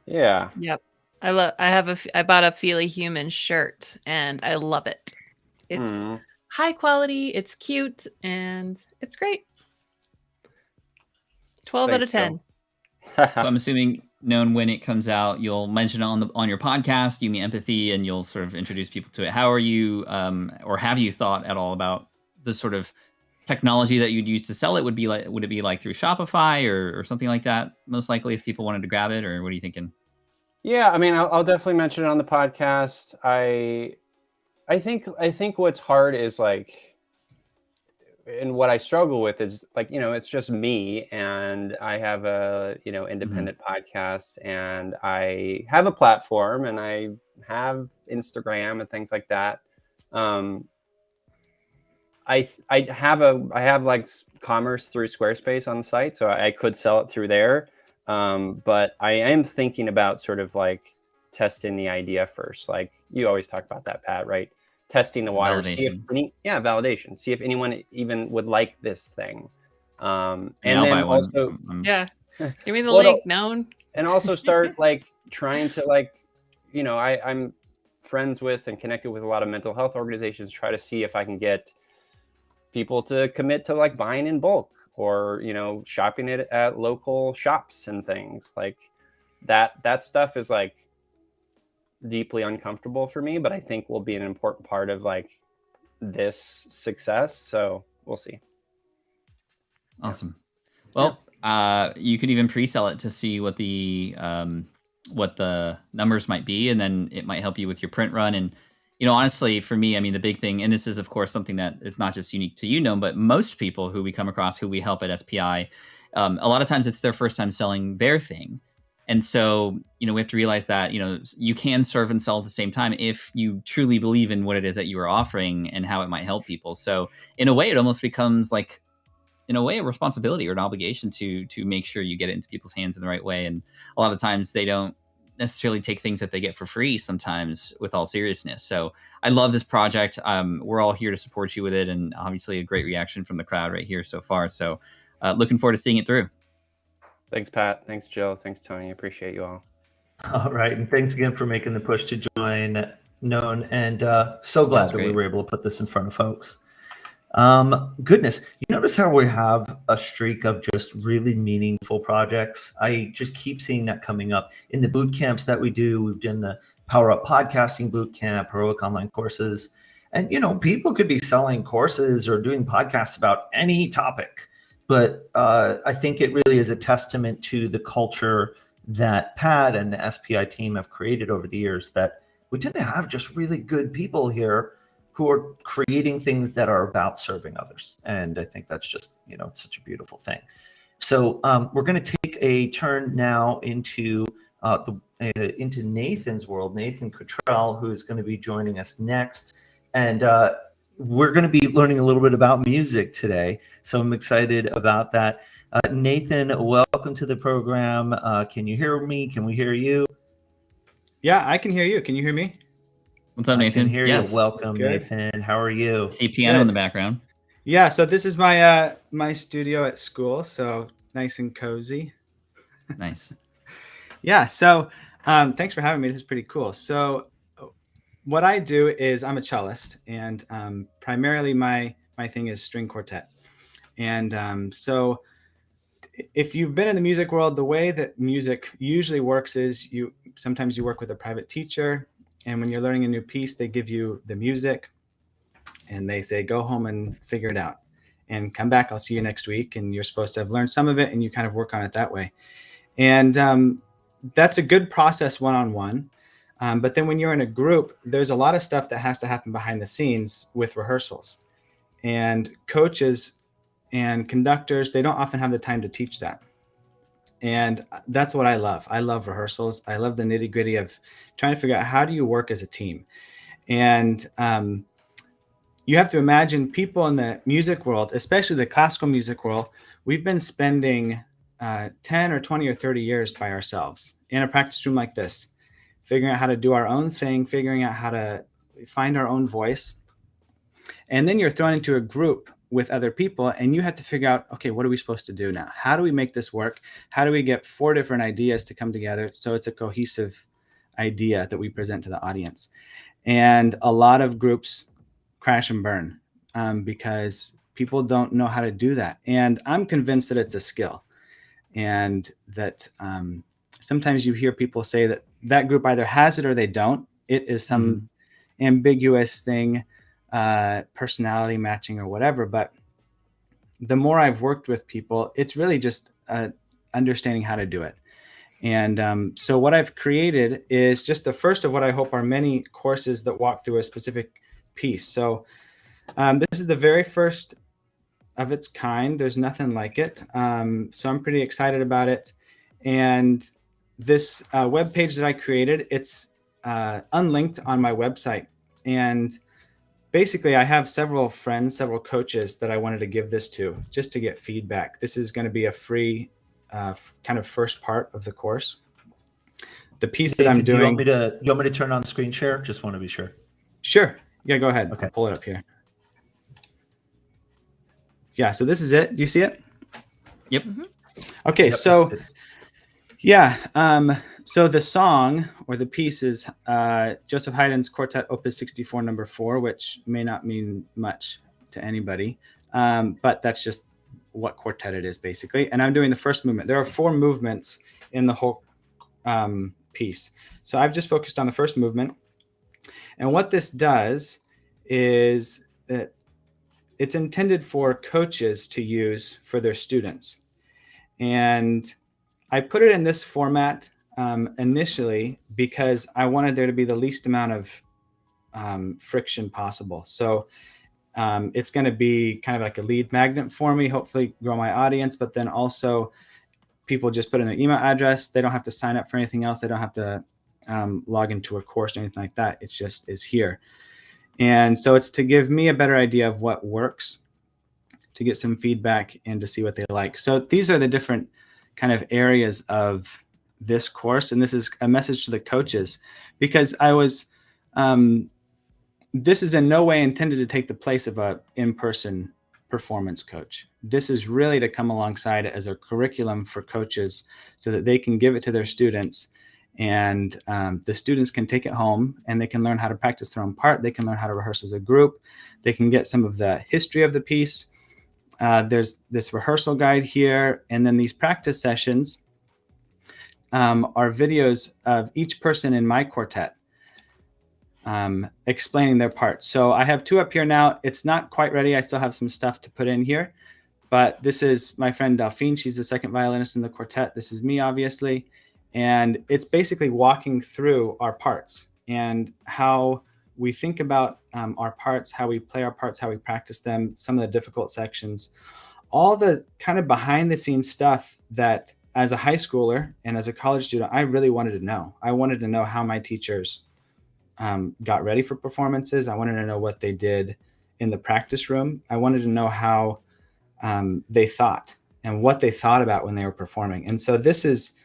Yeah. Yep. I bought a Feely Human shirt and I love it. It's high quality, it's cute, and it's great. 12 out of 10. So I'm assuming, known when it comes out, you'll mention it on your podcast, You Me Empathy, and you'll sort of introduce people to it. How are you, or have you thought at all about the sort of technology that you'd use to sell it? Would it be like through Shopify or something like that? Most likely, if people wanted to grab it, or what are you thinking? Yeah, I mean, I'll definitely mention it on the podcast. I think what's hard is like, and what I struggle with is like, it's just me, and I have a, independent podcast, and I have a platform, and I have Instagram and things like that. I have like commerce through Squarespace on the site, so I could sell it through there. But I am thinking about sort of like testing the idea first. Like you always talk about that, Pat, right? Testing the water, see if validation, see if anyone even would like this thing. And then also, give me the link, known. And also start like trying to like, you know, I'm friends with and connected with a lot of mental health organizations, try to see if I can get people to commit to like buying in bulk or, you know, shopping it at local shops and things like that. That stuff is like deeply uncomfortable for me, but I think will be an important part of like this success. So we'll see. Awesome. Well, you could even pre-sell it to see what the numbers might be, and then it might help you with your print run. And you know, honestly, for me, I mean, the big thing, and this is of course something that is not just unique to you, Gnome, but most people who we come across, who we help at SPI, a lot of times it's their first time selling their thing. And so, you know, we have to realize that, you know, you can serve and sell at the same time if you truly believe in what it is that you are offering and how it might help people. So in a way, it almost becomes like, in a way, a responsibility or an obligation to make sure you get it into people's hands in the right way. And a lot of times they don't necessarily take things that they get for free sometimes with all seriousness. So I love this project. We're all here to support you with it. And obviously a great reaction from the crowd right here so far. So looking forward to seeing it through. Thanks, Pat. Thanks, Jill. Thanks, Tony. I appreciate you all. All right. And thanks again for making the push to join Known. And so glad that we were able to put this in front of folks. Goodness, you notice how we have a streak of just really meaningful projects? I just keep seeing that coming up in the boot camps that we do. We've done the Power Up Podcasting Boot Camp, Heroic Online Courses. And, you know, people could be selling courses or doing podcasts about any topic. But I think it really is a testament to the culture that Pat and the SPI team have created over the years, that we tend to have just really good people here who are creating things that are about serving others. And I think that's just, you know, it's such a beautiful thing. So we're going to take a turn now into Nathan's world, Nathan Cottrell, who's going to be joining us next. And we're going to be learning a little bit about music today. So I'm excited about that. Nathan, welcome to the program. Can you hear me? Can we hear you? Yeah, I can hear you. Can you hear me? What's up, Nathan? I can hear you. Welcome, Nathan. How are you? I see a piano in the background. Yeah, so this is my my studio at school, so nice and cozy. Nice. Yeah, so thanks for having me. This is pretty cool. So what I do is I'm a cellist, and primarily my thing is string quartet. And so if you've been in the music world, the way that music usually works is sometimes you work with a private teacher. And when you're learning a new piece, they give you the music and they say, go home and figure it out and come back. I'll see you next week. And you're supposed to have learned some of it and you kind of work on it that way. And that's a good process one-on-one. But then when you're in a group, there's a lot of stuff that has to happen behind the scenes with rehearsals. And coaches and conductors, they don't often have the time to teach that. And that's what I love. I love rehearsals. I love the nitty gritty of trying to figure out how do you work as a team. And you have to imagine people in the music world, especially the classical music world, we've been spending 10 or 20 or 30 years by ourselves in a practice room like this, figuring out how to do our own thing, figuring out how to find our own voice. And then you're thrown into a group with other people and you have to figure out, okay, what are we supposed to do now? How do we make this work? How do we get 4 different ideas to come together so it's a cohesive idea that we present to the audience? And a lot of groups crash and burn because people don't know how to do that. And I'm convinced that it's a skill, and that sometimes you hear people say that that group either has it or they don't. It is some ambiguous thing, personality matching or whatever. But the more I've worked with people, it's really just understanding how to do it. And so what I've created is just the first of what I hope are many courses that walk through a specific piece. So this is the very first of its kind. There's nothing like it. So I'm pretty excited about it. And this web page that I created, it's unlinked on my website. And basically, I have several friends, several coaches that I wanted to give this to just to get feedback. This is going to be a free kind of first part of the course. the piece that I'm Nathan, do you doing. want me to turn on screen share? Just want to be sure. Sure. Yeah, go ahead. Okay. I'll pull it up here. Yeah, so this is it. Do you see it? Yep. Okay, Yep, so that's good. yeah, so the song or the piece is Joseph Haydn's Quartet Opus 64 number 4, which may not mean much to anybody, but that's just what quartet it is basically. And I'm doing the first movement. There are 4 movements in the whole piece. So I've just focused on the first movement. And what this does is that it's intended for coaches to use for their students. And I put it in this format initially because I wanted there to be the least amount of friction possible. So it's going to be kind of like a lead magnet for me, hopefully grow my audience, but then also people just put in their email address. They don't have to sign up for anything else. They don't have to log into a course or anything like that. It just is here. And so it's to give me a better idea of what works, to get some feedback and to see what they like. So these are the different kind of areas of this course. And this is a message to the coaches, because this is in no way intended to take the place of a in-person performance coach. This is really to come alongside it as a curriculum for coaches so that they can give it to their students, and the students can take it home and they can learn how to practice their own part. They can learn how to rehearse as a group. They can get some of the history of the piece. There's this rehearsal guide here, and then these practice sessions are videos of each person in my quartet explaining their parts. So I have 2 up here now. It's not quite ready. I still have some stuff to put in here, but this is my friend Delphine. She's the second violinist in the quartet. This is me, obviously. And it's basically walking through our parts and how we think about our parts, how we play our parts, how we practice them, some of the difficult sections, all the kind of behind the scenes stuff that as a high schooler and as a college student, I really wanted to know. I wanted to know how my teachers got ready for performances. I wanted to know what they did in the practice room. I wanted to know how they thought and what they thought about when they were performing. And so this is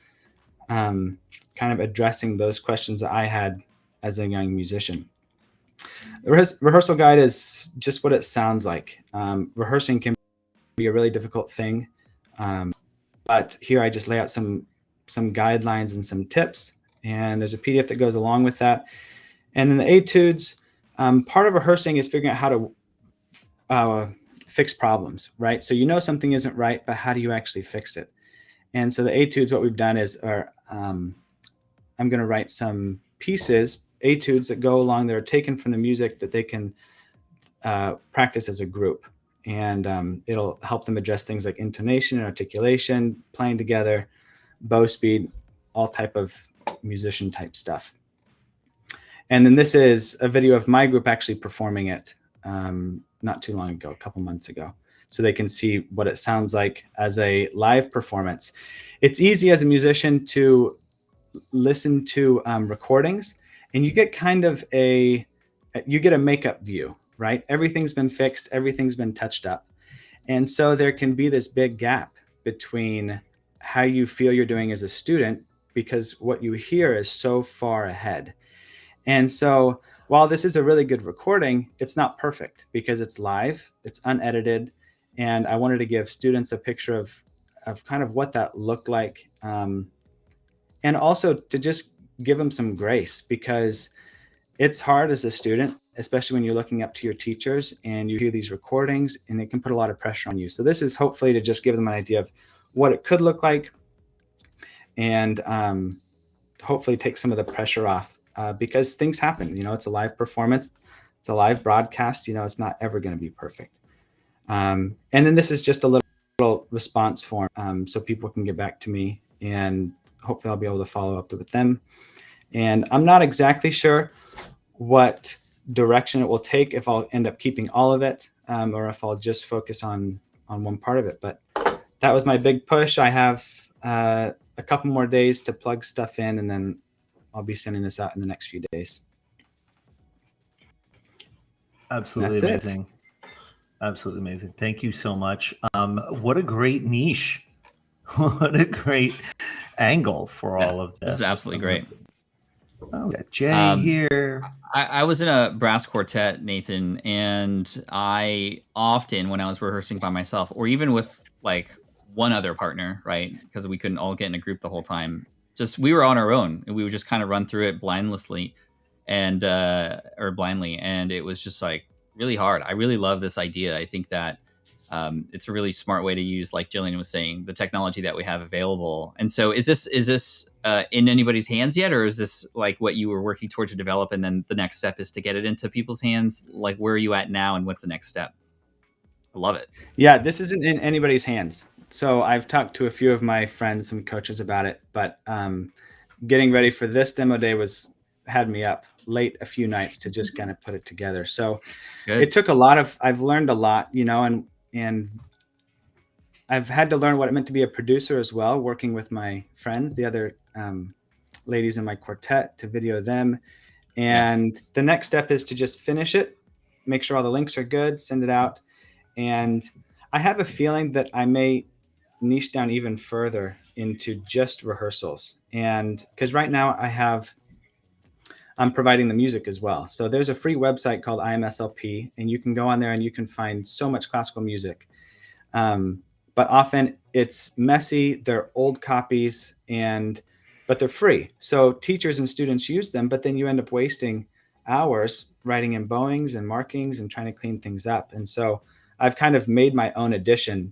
kind of addressing those questions that I had as a young musician. The rehearsal guide is just what it sounds like. Rehearsing can be a really difficult thing, but here I just lay out some guidelines and some tips, and there's a PDF that goes along with that. And in the etudes, part of rehearsing is figuring out how to fix problems, right? So you know something isn't right, but how do you actually fix it? And so the etudes, what we've done is, I'm going to write some pieces, etudes that go along that are taken from the music that they can practice as a group. And it'll help them address things like intonation and articulation, playing together, bow speed, all type of musician type stuff. And then this is a video of my group actually performing it not too long ago, a couple months ago, so they can see what it sounds like as a live performance. It's easy as a musician to listen to recordings, and you get kind of a makeup view, right? Everything's been fixed, everything's been touched up. And so there can be this big gap between how you feel you're doing as a student, because what you hear is so far ahead. And so while this is a really good recording, it's not perfect because it's live, it's unedited. And I wanted to give students a picture of kind of what that looked like. And also to just give them some grace, because it's hard as a student, especially when you're looking up to your teachers and you hear these recordings, and it can put a lot of pressure on you. So this is hopefully to just give them an idea of what it could look like, and hopefully take some of the pressure off. Because things happen, it's a live performance, it's a live broadcast, it's not ever going to be perfect. And then this is just a little response form, so people can get back to me, and hopefully I'll be able to follow up with them. And I'm not exactly sure what direction it will take, if I'll end up keeping all of it, or if I'll just focus on one part of it. But that was my big push. I have a couple more days to plug stuff in, and then I'll be sending this out in the next few days. Absolutely That's amazing. Absolutely amazing. Thank you so much. What a great niche What a great angle for all of this. This is absolutely great. Oh, we got Jay here. I was in a brass quartet, Nathan, and I often, when I was rehearsing by myself, or even with like one other partner, right, because we couldn't all get in a group the whole time, just we were on our own, and we would just kind of run through it blindlessly, and or blindly, and it was just like really hard. I really love this idea. I think that it's a really smart way to use, like Jillian was saying, the technology that we have available. And so is this in anybody's hands yet, or is this like what you were working toward to develop, and then the next step is to get it into people's hands? Like, where are you at now, and what's the next step? I love it. Yeah, this isn't in anybody's hands. So I've talked to a few of my friends, some coaches about it, but getting ready for this demo day had me up late a few nights to just kind of put it together. So it took I've learned a lot, and I've had to learn what it meant to be a producer as well, working with my friends, the other ladies in my quartet, to video them. And the next step is to just finish it, make sure all the links are good, send it out. And I have a feeling that I may niche down even further into just rehearsals. And because right now I'm providing the music as well. So there's a free website called IMSLP, and you can go on there and you can find so much classical music. But often it's messy, they're old copies, but they're free. So teachers and students use them, but then you end up wasting hours writing in bowings and markings and trying to clean things up. And so I've kind of made my own edition.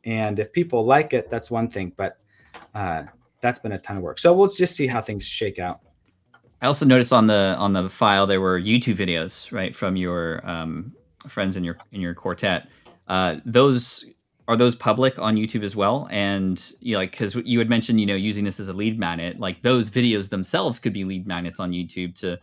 And if people like it, that's one thing, but that's been a ton of work. So we'll just see how things shake out. I also noticed on the file there were YouTube videos, right, from your friends in your quartet. Are those public on YouTube as well? And because you had mentioned using this as a lead magnet, like those videos themselves could be lead magnets on YouTube to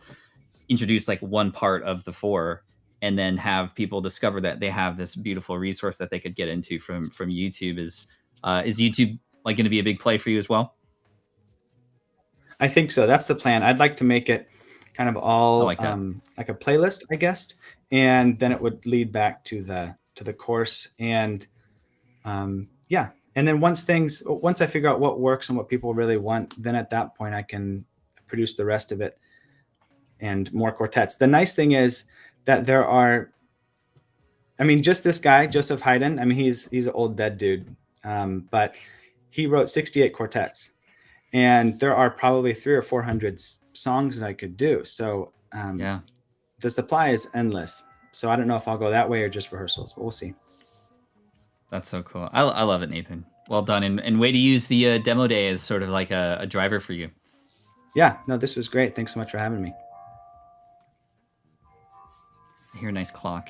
introduce like one part of the four, and then have people discover that they have this beautiful resource that they could get into from YouTube. Is YouTube like going to be a big play for you as well? I think so. That's the plan. I'd like to make it kind of all like a playlist, I guess, and then it would lead back to the course. And and then once I figure out what works and what people really want, then at that point I can produce the rest of it and more quartets. The nice thing is that there are, just this guy, Joseph Haydn, he's an old dead dude, but he wrote 68 quartets. And there are probably 300 or 400 songs that I could do. So the supply is endless. So I don't know if I'll go that way or just rehearsals, but we'll see. That's so cool. I love it, Nathan. Well done. And way to use the demo day as sort of like a driver for you. Yeah, no, this was great. Thanks so much for having me. I hear a nice clock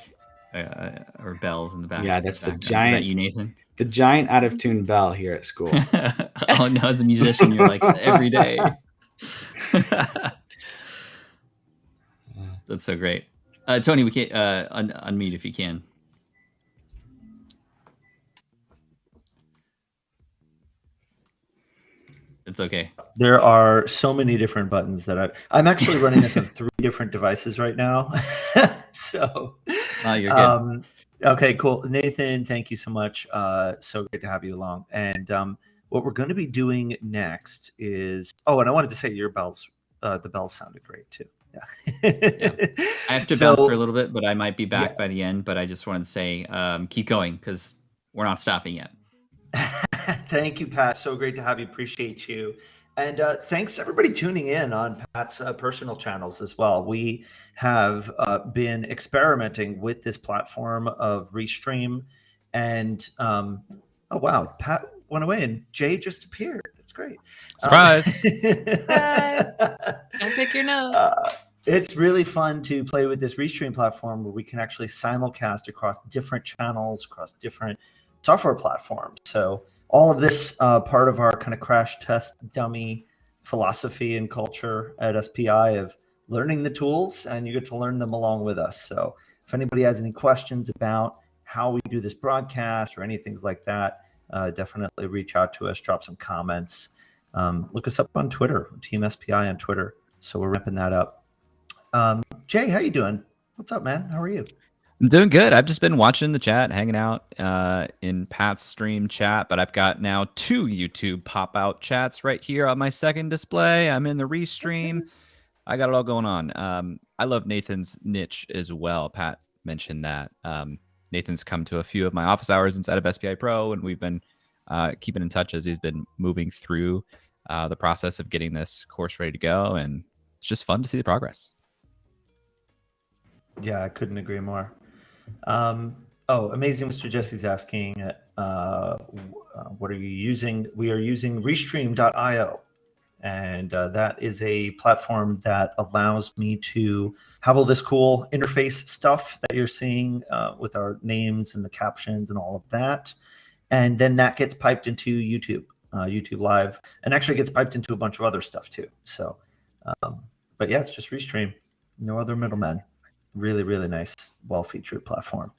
or bells in the back. Yeah, that's the giant. Is that you, Nathan? The giant out of tune bell here at school. Oh no, as a musician, you're like every day. That's so great. Tony, we can't unmute if you can. It's okay. There are so many different buttons that I'm actually running this on 3 different devices right now. So you're good. Okay, cool. Nathan, thank you so much. So great to have you along. And what we're going to be doing next is, and I wanted to say your bells, the bells sounded great too. Yeah. I have to bounce for a little bit, but I might be back by the end. But I just wanted to say, keep going, because we're not stopping yet. Thank you, Pat. So great to have you. Appreciate you. And thanks to everybody tuning in on Pat's personal channels as well. We have been experimenting with this platform of Restream. And, oh, wow, Pat went away and Jay just appeared. That's great. Surprise. Surprise. Don't pick your nose. It's really fun to play with this Restream platform where we can actually simulcast across different channels, across different software platforms. So all of this part of our kind of crash test dummy philosophy and culture at SPI of learning the tools, and you get to learn them along with us. So if anybody has any questions about how we do this broadcast or any things like that, definitely reach out to us, drop some comments. Look us up on Twitter, Team SPI on Twitter. So we're ramping that up. Jay, how you doing? What's up, man? How are you? I'm doing good. I've just been watching the chat, hanging out in Pat's stream chat, but I've got now 2 YouTube pop-out chats right here on my second display. I'm in the restream. I got it all going on. I love Nathan's niche as well. Pat mentioned that. Nathan's come to a few of my office hours inside of SPI Pro, and we've been keeping in touch as he's been moving through the process of getting this course ready to go, and it's just fun to see the progress. Yeah, I couldn't agree more. Amazing Mr. Jesse's asking, what are you using? We are using Restream.io, and that is a platform that allows me to have all this cool interface stuff that you're seeing with our names and the captions and all of that. And then that gets piped into YouTube, YouTube Live, and actually gets piped into a bunch of other stuff too. So, but yeah, it's just Restream, no other middlemen. Really, really nice, well-featured platform.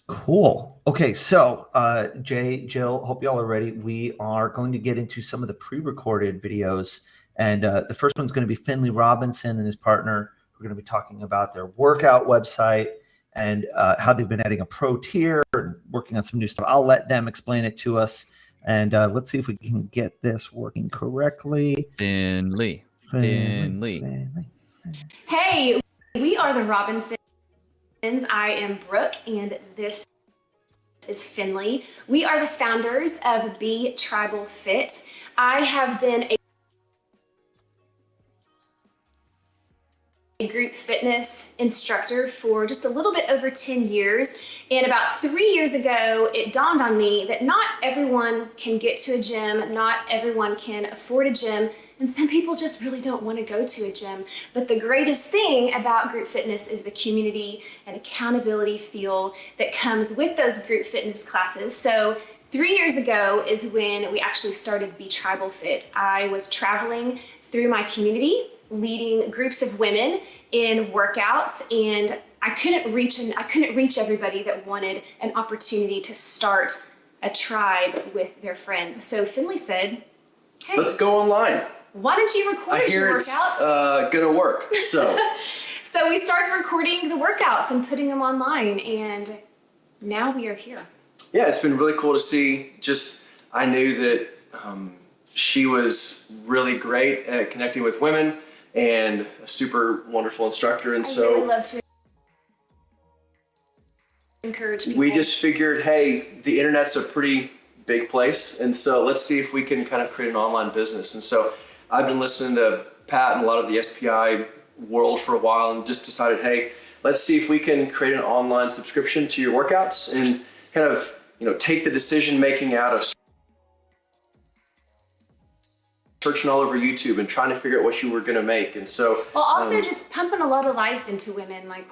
Cool. Okay, so Jay, Jill, hope y'all are ready. We are going to get into some of the pre-recorded videos, and the first one's going to be Finley Robinson and his partner. We're going to be talking about their workout website and how they've been adding a pro tier and working on some new stuff. I'll let them explain it to us, and let's see if we can get this working correctly. Finley. Hey, we are the Robinsons. I am Brooke, and this is Finley. We are the founders of Be Tribal Fit. I have been a group fitness instructor for just a little bit over 10 years. And about 3 years ago, it dawned on me that not everyone can get to a gym, not everyone can afford a gym, and some people just really don't want to go to a gym. But the greatest thing about group fitness is the community and accountability feel that comes with those group fitness classes. So 3 years ago is when we actually started Be Tribal Fit. I was traveling through my community, leading groups of women in workouts, and I couldn't reach everybody that wanted an opportunity to start a tribe with their friends. So Finley said, hey, let's go online. Why don't you record your workouts? I hear it's gonna work, so. So we started recording the workouts and putting them online, and now we are here. Yeah, it's been really cool to see. I knew that she was really great at connecting with women and a super wonderful instructor, and I so really love to encourage people. we just figured, hey, the internet's a pretty big place, and so let's see if we can kind of create an online business. And so I've been listening to Pat and a lot of the SPI world for a while, and just decided, hey, let's see if we can create an online subscription to your workouts and kind of, take the decision making out of searching all over YouTube and trying to figure out what you were going to make. And so, well, also just pumping a lot of life into women. Like,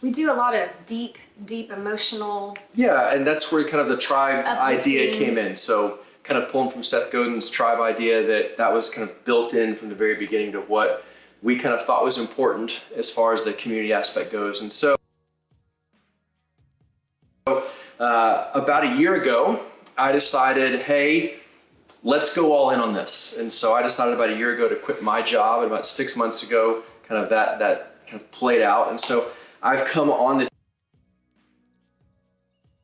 we do a lot of deep emotional. Yeah, and that's where kind of the tribe idea uplifting. came in. So kind of pulling from Seth Godin's tribe idea, that was kind of built in from the very beginning to what we kind of thought was important as far as the community aspect goes. And so about a year ago, I decided, hey, let's go all in on this. And so I decided about a year ago to quit my job, and about 6 months ago, kind of that kind of played out. And so I've come on the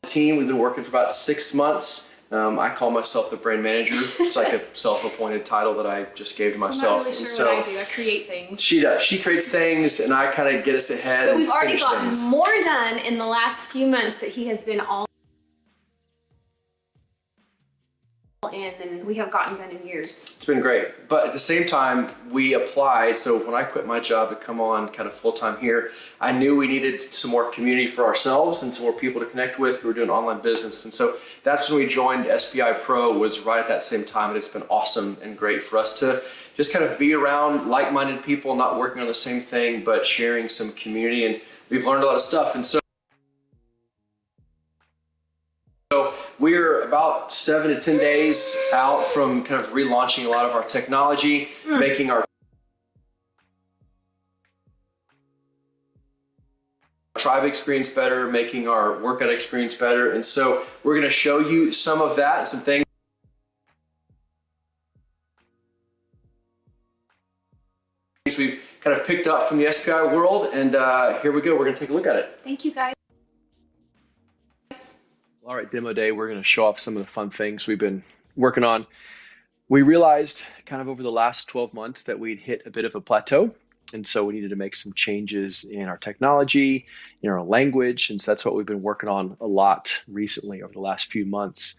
team. We've been working for about 6 months. I call myself the brand manager. It's like a self-appointed title that I just gave to myself. I'm not really and sure so what I do. I create things. she does. She creates things, and I kind of get us ahead. But we've and already finish gotten things. more done in the last few months that he has been all in than we have gotten done in years. It's been great. But at the same time, we applied. So when I quit my job to come on kind of full-time here, I knew we needed some more community for ourselves and some more people to connect with who were doing online business. And so that's when we joined SPI Pro, was right at that same time. And it's been awesome and great for us to just kind of be around like-minded people, not working on the same thing, but sharing some community. And we've learned a lot of stuff. And so we're about 7 to 10 days out from kind of relaunching a lot of our technology, making our tribe experience better, making our workout experience better. And so we're going to show you some of that and some things we've kind of picked up from the SPI world. And here we go. We're going to take a look at it. Thank you, guys. All right, demo day. We're going to show off some of the fun things we've been working on. We realized kind of over the last 12 months that we'd hit a bit of a plateau. And so we needed to make some changes in our technology, in our language. And so that's what we've been working on a lot recently over the last few months.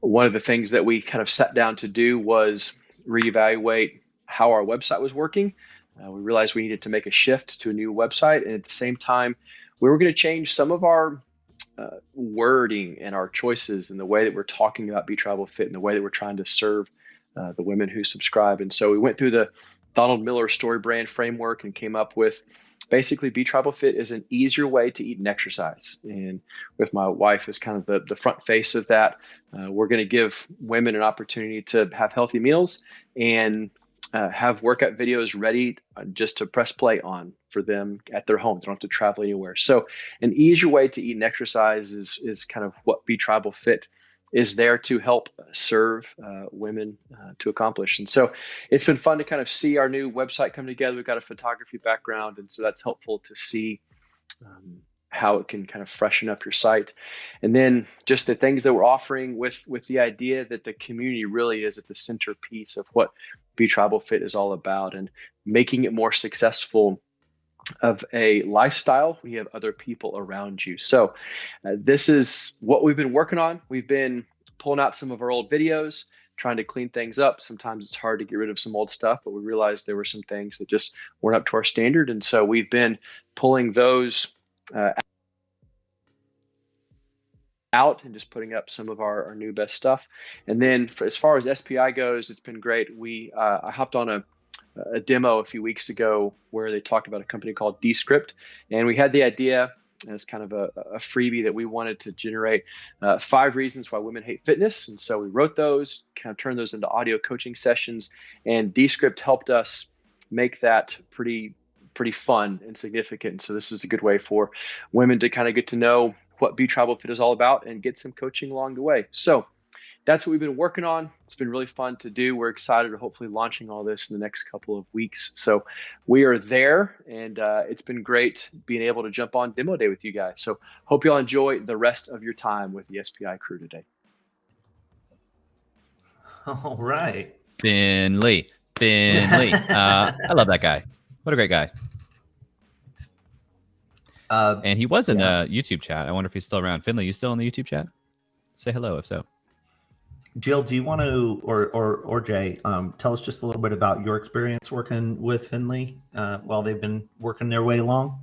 One of the things that we kind of sat down to do was reevaluate how our website was working. We realized we needed to make a shift to a new website. And at the same time, we were going to change some of our wording and our choices and the way that we're talking about Be Travel Fit and the way that we're trying to serve the women who subscribe. And so we went through the Donald Miller story brand framework and came up with basically Be Travel Fit is an easier way to eat and exercise. And with my wife as kind of the front face of that, we're going to give women an opportunity to have healthy meals and have workout videos ready just to press play on for them at their home. They don't have to travel anywhere. So an easier way to eat and exercise is kind of what Be Travel Fit is there to help serve women to accomplish. And so it's been fun to kind of see our new website come together. We've got a photography background, and so that's helpful to see how it can kind of freshen up your site. And then just the things that we're offering with the idea that the community really is at the centerpiece of what Be Travel Fit is all about, and making it more successful of a lifestyle when you have other people around you. So this is what we've been working on. We've been pulling out some of our old videos, trying to clean things up. Sometimes it's hard to get rid of some old stuff, but we realized there were some things that just weren't up to our standard. And so we've been pulling those out and just putting up some of our new best stuff. And then as far as SPI goes, it's been great. I hopped on a demo a few weeks ago where they talked about a company called Descript, and we had the idea as kind of a freebie that we wanted to generate 5 reasons why women hate fitness. And so we wrote those, kind of turned those into audio coaching sessions, and Descript helped us make that pretty fun and significant. So this is a good way for women to kind of get to know what Be Travel Fit is all about and get some coaching along the way. So that's what we've been working on. It's been really fun to do. We're excited to hopefully launching all this in the next couple of weeks. So we are there, and it's been great being able to jump on demo day with you guys. So hope you all enjoy the rest of your time with the SPI crew today. All right. Finley. I love that guy. What a great guy. And he was in the YouTube chat. I wonder if he's still around. Finley, you still in the YouTube chat? Say hello if so. Jill, do you want to, or Jay, tell us just a little bit about your experience working with Finley while they've been working their way along?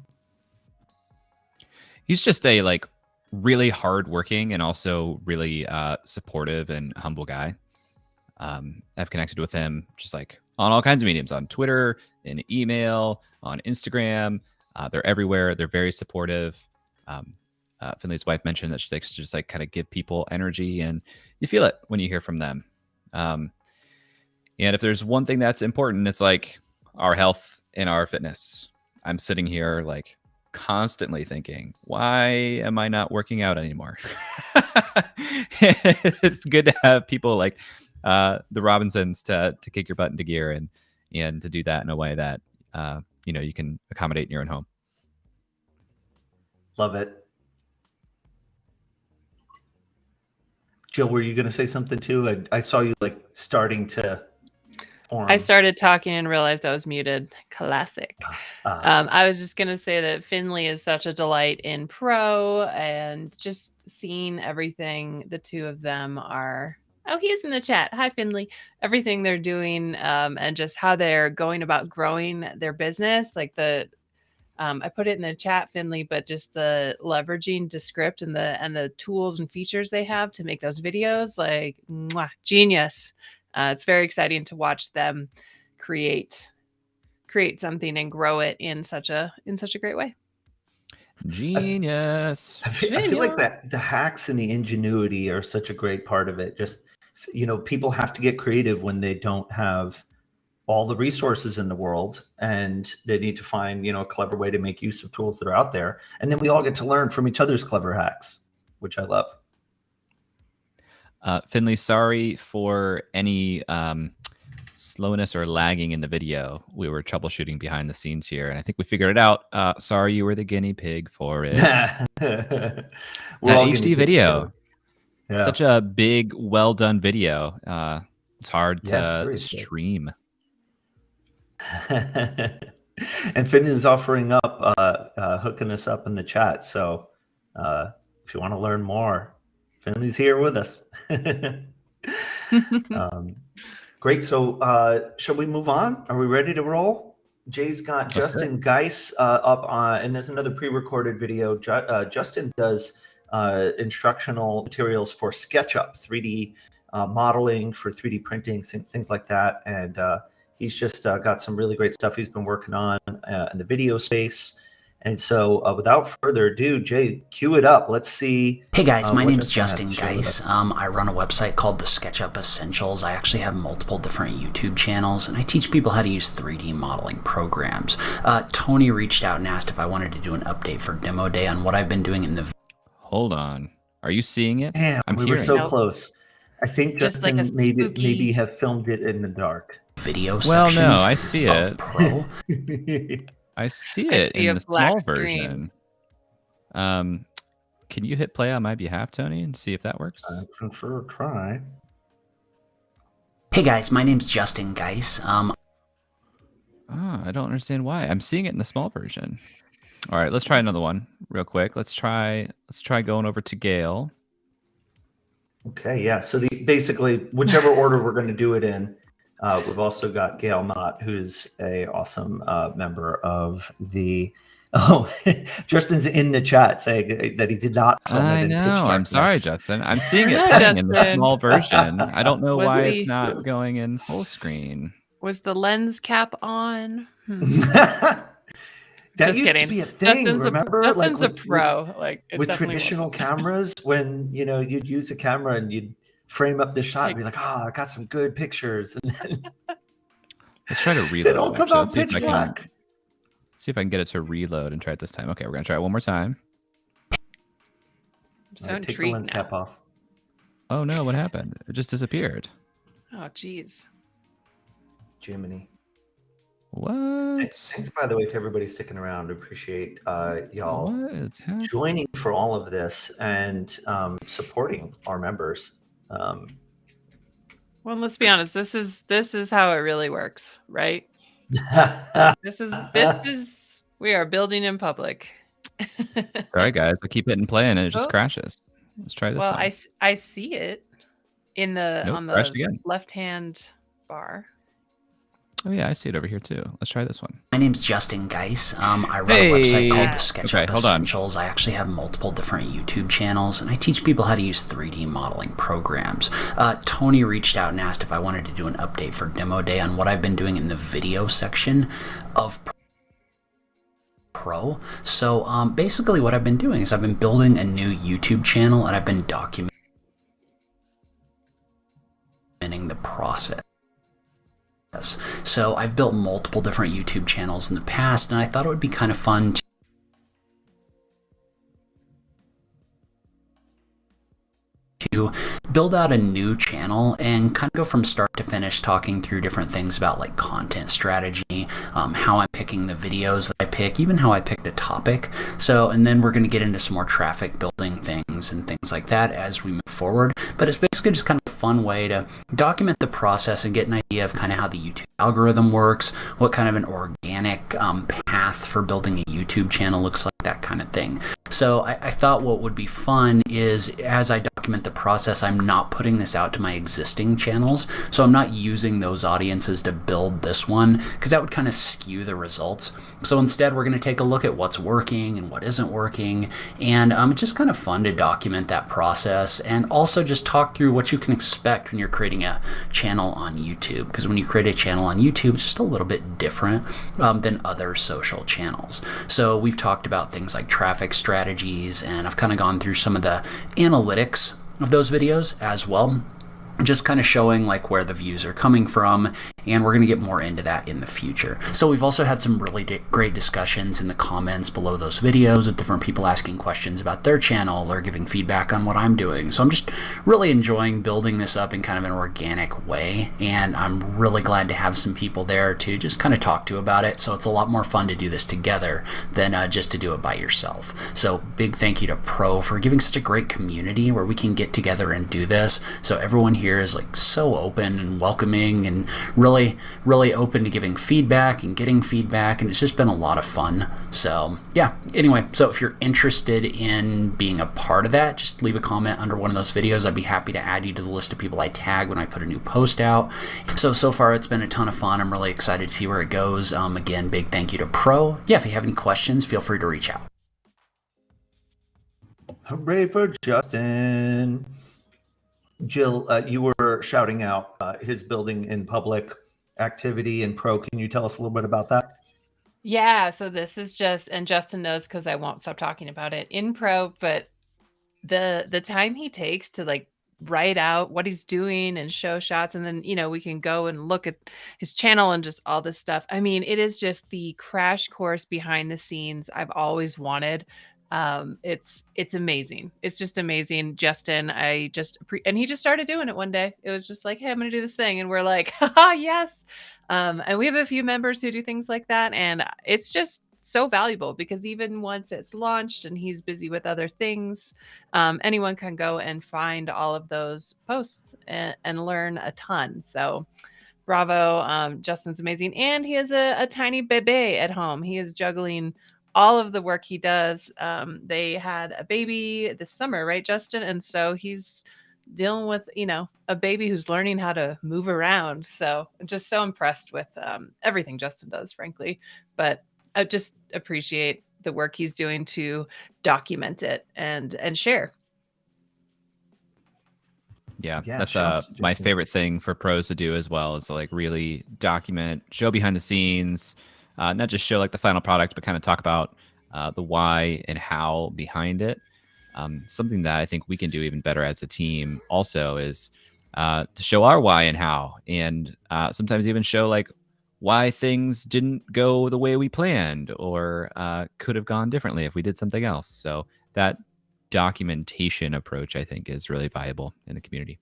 He's just a really hardworking and also really supportive and humble guy. I've connected with him just like on all kinds of mediums, on Twitter, in email, on Instagram. They're everywhere. They're very supportive. Finley's wife mentioned that she likes to just like kind of give people energy, and you feel it when you hear from them. And if there's one thing that's important, it's like our health and our fitness. I'm sitting here like constantly thinking, why am I not working out anymore? It's good to have people like the Robinsons to kick your butt into gear and to do that in a way that you can accommodate in your own home. Love it. Jill, were you going to say something too? I saw you like starting to form. I started talking and realized I was muted. Classic. I was just going to say that Finley is such a delight in Pro, and just seeing everything the two of them are. Oh, he is in the chat. Hi, Finley. Everything they're doing and just how they're going about growing their business. Like I put it in the chat, Finley, but just the leveraging Descript and the tools and features they have to make those videos, like genius. It's very exciting to watch them create something and grow it in such a great way. Genius. I feel like that the hacks and the ingenuity are such a great part of it. Just people have to get creative when they don't have all the resources in the world, and they need to find a clever way to make use of tools that are out there, and then we all get to learn from each other's clever hacks, which I love. Finley, sorry for any slowness or lagging in the video. We were troubleshooting behind the scenes here, and I think we figured it out. Sorry, you were the guinea pig for it. It's that HD video. Yeah. Such a big, well done video. It's hard to stream. And Finn is offering up, hooking us up in the chat. So if you want to learn more, Finley's here with us. Great. So shall we move on? Are we ready to roll? Jay's got Justin Geis up on, and there's another pre-recorded video. Justin does instructional materials for SketchUp, 3D modeling for 3D printing, things like that. And he's just got some really great stuff he's been working on in the video space. And so without further ado, Jay, cue it up. Let's see. Hey guys, my name's Justin Geis. I run a website called the SketchUp Essentials. I actually have multiple different YouTube channels, and I teach people how to use 3D modeling programs. Tony reached out and asked if I wanted to do an update for demo day on what I've been doing in the... Hold on. Are you seeing it? Damn, we were so close. I think Justin like maybe have filmed it in the dark. Video section. Well, no, I see it. Pro. I see it in the small version. Can you hit play on my behalf, Tony, and see if that works? I can sure try. Hey guys, my name's Justin Geis. I don't understand why. I'm seeing it in the small version. All right, let's try another one real quick. Let's try going over to Gail. Okay, yeah. So basically, whichever order we're going to do it in. We've also got Gail Knott, who's a awesome member of the. Oh, Justin's in the chat saying that he did not. I know. I'm sorry, Justin. I'm seeing it in the small version. I don't know why it's not going in full screen. Was the lens cap on? That used to be a thing. Remember, Justin's a pro. With traditional cameras, when you'd use a camera and you'd frame up the shot and be like, I got some good pictures. And then let's try to reload. Let's see if I can get it to reload and try it this time. Okay, we're gonna try it one more time. I'm so intrigued. Take the lens cap off. Oh no, what happened? It just disappeared. Oh geez. Jiminy. What? Thanks, by the way, to everybody sticking around. Appreciate y'all joining for all of this and supporting our members. Well, let's be honest. This is how it really works, right? This is we are building in public. All right, guys. I keep hitting play and it just crashes. Let's try this one. I see it on the left-hand bar. Oh yeah, I see it over here too. Let's try this one. My name's Justin Geis. I run a website called the SketchUp Essentials. I actually have multiple different YouTube channels, and I teach people how to use 3D modeling programs. Tony reached out and asked if I wanted to do an update for demo day on what I've been doing in the video section of Pro. So basically what I've been doing is I've been building a new YouTube channel, and I've been documenting the process. So I've built multiple different YouTube channels in the past, and I thought it would be kind of fun to build out a new channel and kind of go from start to finish talking through different things about like content strategy, how I'm picking the videos that I pick, even how I picked a topic. So, and then we're going to get into some more traffic building things and things like that as we move forward. But it's basically just kind of a fun way to document the process and get an idea of kind of how the YouTube algorithm works, what kind of an organic path for building a YouTube channel looks like, that kind of thing. So I thought what would be fun is, as I document the process, I'm not putting this out to my existing channels. So I'm not using those audiences to build this one, because that would kind of skew the results. So instead, we're going to take a look at what's working and what isn't working. And it's just kind of fun to document that process, and also just talk through what you can expect when you're creating a channel on YouTube. Because when you create a channel on YouTube, it's just a little bit different than other social channels. So we've talked about things like traffic strategies, and I've kind of gone through some of the analytics of those videos as well, just kind of showing like where the views are coming from and we're going to get more into that in the future. So we've also had some really great discussions in the comments below those videos with different people asking questions about their channel or giving feedback on what I'm doing. So I'm just really enjoying building this up in kind of an organic way, and I'm really glad to have some people there to just kind of talk to about it. So it's a lot more fun to do this together than just to do it by yourself. So big thank you to Pro for giving such a great community where we can get together and do this. So everyone here is like so open and welcoming and really open to giving feedback and getting feedback, and it's just been a lot of fun. So yeah, anyway, so if you're interested in being a part of that, just leave a comment under one of those videos. I'd be happy to add you to the list of people I tag when I put a new post out. So far it's been a ton of fun. I'm really excited to see where it goes. Again, big thank you to Pro. Yeah, if you have any questions, feel free to reach out. Hooray for Justin. Jill, you were shouting out his building in public activity in Pro. Can you tell us a little bit about that? Yeah, so this is just, and Justin knows because I won't stop talking about it in Pro, but the time he takes to like write out what he's doing and show shots, and then we can go and look at his channel and just all this stuff. I mean, it is just the crash course behind the scenes I've always wanted. It's amazing. It's just amazing. Justin, and he just started doing it one day. It was just like, hey, I'm gonna do this thing, and we're like, haha, yes. And we have a few members who do things like that, and it's just so valuable because even once it's launched and he's busy with other things, anyone can go and find all of those posts and learn a ton. So bravo. Justin's amazing. And he has a tiny bebe at home. He is juggling all of the work he does. They had a baby this summer, right, Justin? And so he's dealing with, a baby who's learning how to move around. So I'm just so impressed with everything Justin does, frankly. But I just appreciate the work he's doing to document it and share. Yeah, that's my favorite thing for pros to do as well, is to like really document, show behind the scenes, not just show like the final product, but kind of talk about the why and how behind it. Something that I think we can do even better as a team also is to show our why and how, and sometimes even show like why things didn't go the way we planned or could have gone differently if we did something else. So that documentation approach, I think, is really valuable in the community.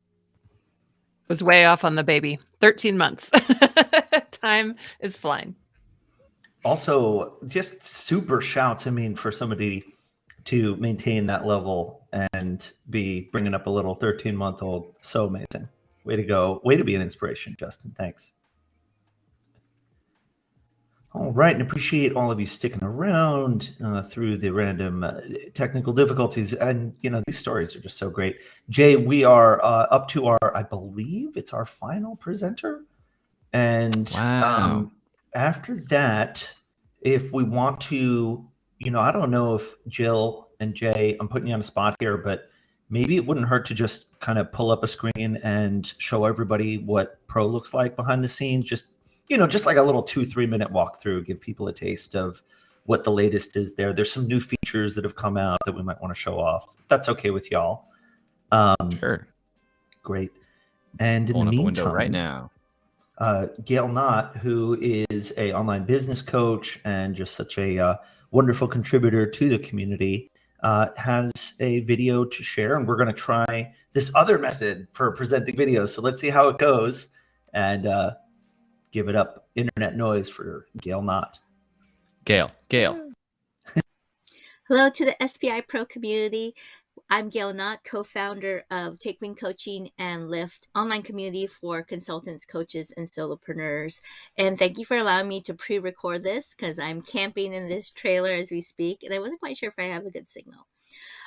Was way off on the baby. 13 months. Time is flying. Also, just super shouts. I mean, for somebody to maintain that level and be bringing up a little 13-month-old, so amazing. Way to go. Way to be an inspiration, Justin. Thanks. All right, and appreciate all of you sticking around through the random technical difficulties. And, these stories are just so great. Jay, we are up to I believe it's our final presenter. And wow. After that, if we want to, I don't know if Jill and Jay, I'm putting you on the spot here, but maybe it wouldn't hurt to just kind of pull up a screen and show everybody what Pro looks like behind the scenes. Just like a little 2-3 minute walkthrough, give people a taste of what the latest is there. There's some new features that have come out that we might want to show off, if that's okay with y'all. Sure. Great. And in Pulling the up a meantime, window right now, Gail Knott, who is an online business coach and just such a wonderful contributor to the community, has a video to share, and we're going to try this other method for presenting videos. So let's see how it goes, and give it up internet noise for Gail Knott. Gail. Hello to the SPI Pro community. I'm Gail Knott, co-founder of Take Wing Coaching and Lift, online community for consultants, coaches, and solopreneurs. And thank you for allowing me to pre-record this because I'm camping in this trailer as we speak, and I wasn't quite sure if I have a good signal.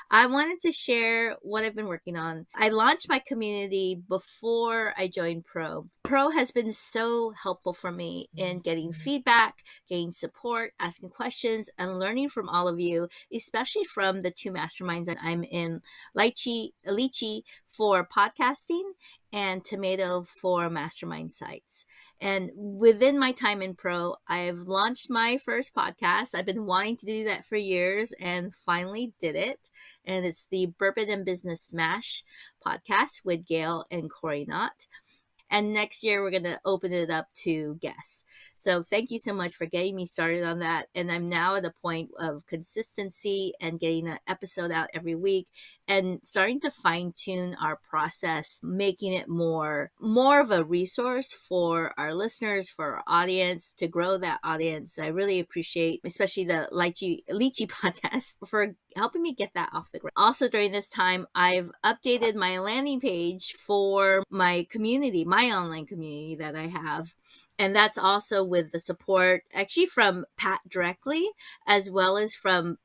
I wanted to share what I've been working on. I launched my community before I joined Pro. Pro has been so helpful for me in getting feedback, getting support, asking questions, and learning from all of you, especially from the two masterminds that I'm in, Lychee for podcasting and Tomato for mastermind sites. And within my time in Pro, I've launched my first podcast. I've been wanting to do that for years and finally did it. And it's the Bourbon and Business Smash podcast with Gail and Corey Knott. And next year, we're going to open it up to guests. So thank you so much for getting me started on that. And I'm now at a point of consistency and getting an episode out every week and starting to fine tune our process, making it more of a resource for our listeners, for our audience, to grow that audience. I really appreciate, especially the Lychee podcast, for helping me get that off the ground. Also, during this time, I've updated my landing page for my community, my online community that I have. And that's also with the support actually from Pat directly, as well as from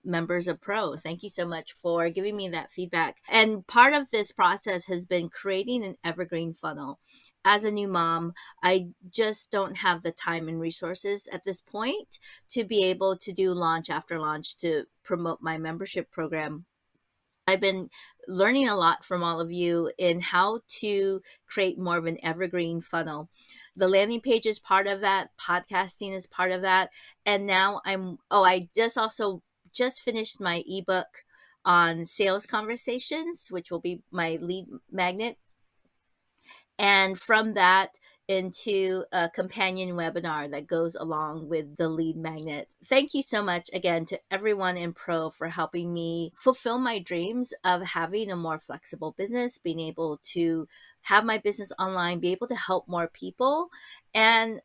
members of Pro. Thank you so much for giving me that feedback. And part of this process has been creating an evergreen funnel. As a new mom, I just don't have the time and resources at this point to be able to do launch after launch to promote my membership program. I've been learning a lot from all of you in how to create more of an evergreen funnel. The landing page is part of that. Podcasting is part of that. And now I just finished my ebook on sales conversations, which will be my lead magnet. And from that into a companion webinar that goes along with the lead magnet. Thank you so much again to everyone in Pro for helping me fulfill my dreams of having a more flexible business, being able to have my business online, be able to help more people, and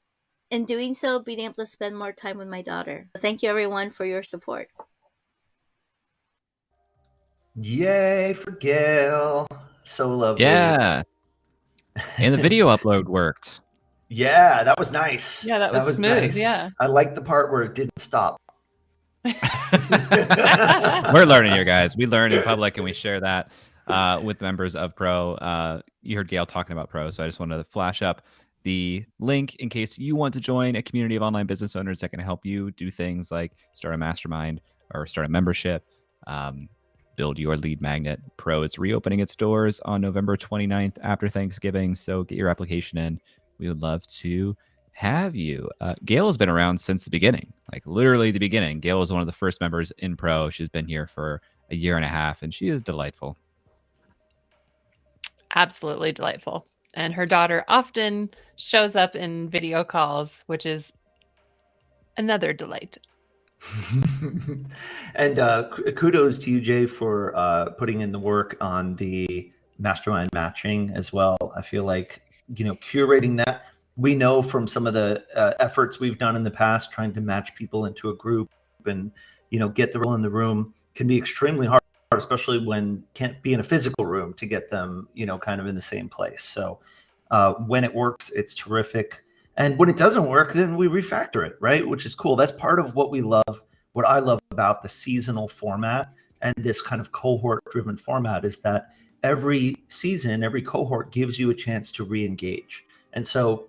in doing so, being able to spend more time with my daughter. Thank you everyone for your support. Yay for Gail. So lovely. Yeah. And the video upload worked. Yeah, that was nice. Yeah, that was smooth. Nice. Yeah. I liked the part where it didn't stop. We're learning here, guys. We learn in public and we share that with members of Pro. You heard Gail talking about Pro, so I just wanted to flash up the link in case you want to join a community of online business owners that can help you do things like start a mastermind or start a membership, build your lead magnet. Pro is reopening its doors on November 29th after Thanksgiving, so get your application in. We would love to have you. Gail has been around since the beginning, like literally the beginning. Gail was one of the first members in Pro. She's been here for a year and a half, and she is delightful. Absolutely delightful. And her daughter often shows up in video calls, which is another delight. And kudos to you, Jay, for putting in the work on the mastermind matching as well. I feel like, curating that. We know from some of the efforts we've done in the past, trying to match people into a group and, get the role in the room can be extremely hard, especially when can't be in a physical room to get them, kind of in the same place. So when it works, it's terrific. And when it doesn't work, then we refactor it, right? Which is cool. That's part of what we love. What I love about the seasonal format and this kind of cohort-driven format is that every season, every cohort gives you a chance to re-engage. And so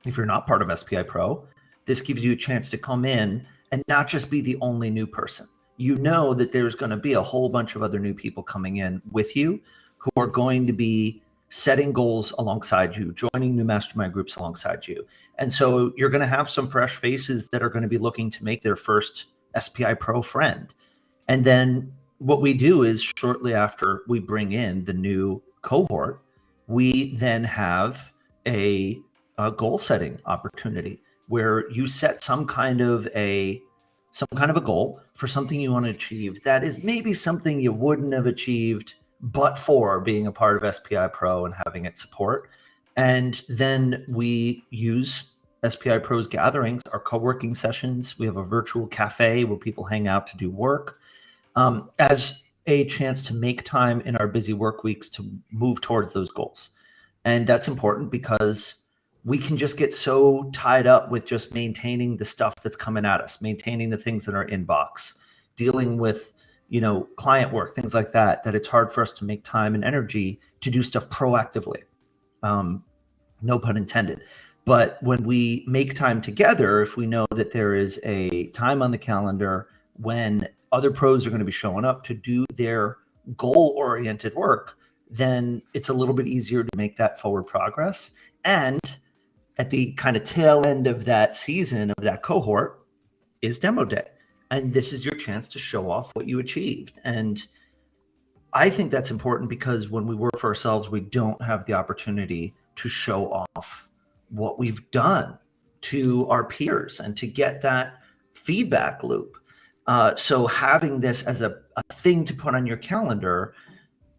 if you're not part of SPI Pro, this gives you a chance to come in and not just be the only new person. You know that there's going to be a whole bunch of other new people coming in with you who are going to be setting goals alongside you, joining new mastermind groups alongside you. And so you're going to have some fresh faces that are going to be looking to make their first SPI Pro friend. And then what we do is shortly after we bring in the new cohort, we then have a goal setting opportunity where you set some kind of a goal for something you want to achieve that is maybe something you wouldn't have achieved but for being a part of SPI Pro and having it support. And then we use SPI Pro's gatherings, our co-working sessions. We have a virtual cafe where people hang out to do work as a chance to make time in our busy work weeks to move towards those goals. And that's important because we can just get so tied up with just maintaining the stuff that's coming at us, maintaining the things in our inbox, dealing with client work, things like that, that it's hard for us to make time and energy to do stuff proactively. No pun intended. But when we make time together, if we know that there is a time on the calendar when other pros are going to be showing up to do their goal-oriented work, then it's a little bit easier to make that forward progress. And at the kind of tail end of that season, of that cohort, is demo day. And this is your chance to show off what you achieved. And I think that's important because when we work for ourselves, we don't have the opportunity to show off what we've done to our peers and to get that feedback loop. So having this as a thing to put on your calendar,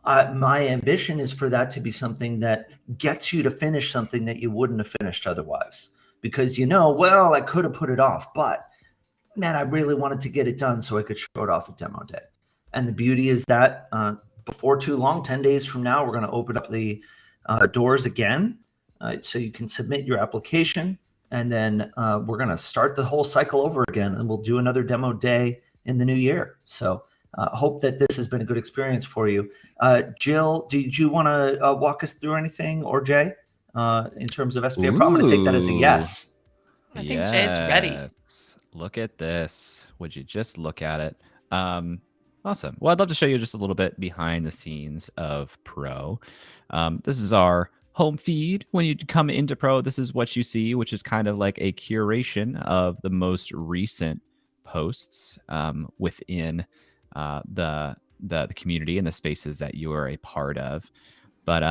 my ambition is for that to be something that gets you to finish something that you wouldn't have finished otherwise. Because well, I could have put it off, but man, I really wanted to get it done so I could show it off at demo day. And the beauty is that before too long, 10 days from now, we're going to open up the doors again. So you can submit your application, and then we're going to start the whole cycle over again, and we'll do another demo day in the new year. So hope that this has been a good experience for you. Jill, did you want to walk us through anything, or Jay, in terms of SPI Pro? I'm going to take that as a yes. I think Jay's ready. Look at this. Would you just look at it? Awesome. Well, I'd love to show you just a little bit behind the scenes of Pro. This is our home feed. When you come into Pro, this is what you see, which is kind of like a curation of the most recent posts within the community and the spaces that you are a part of. But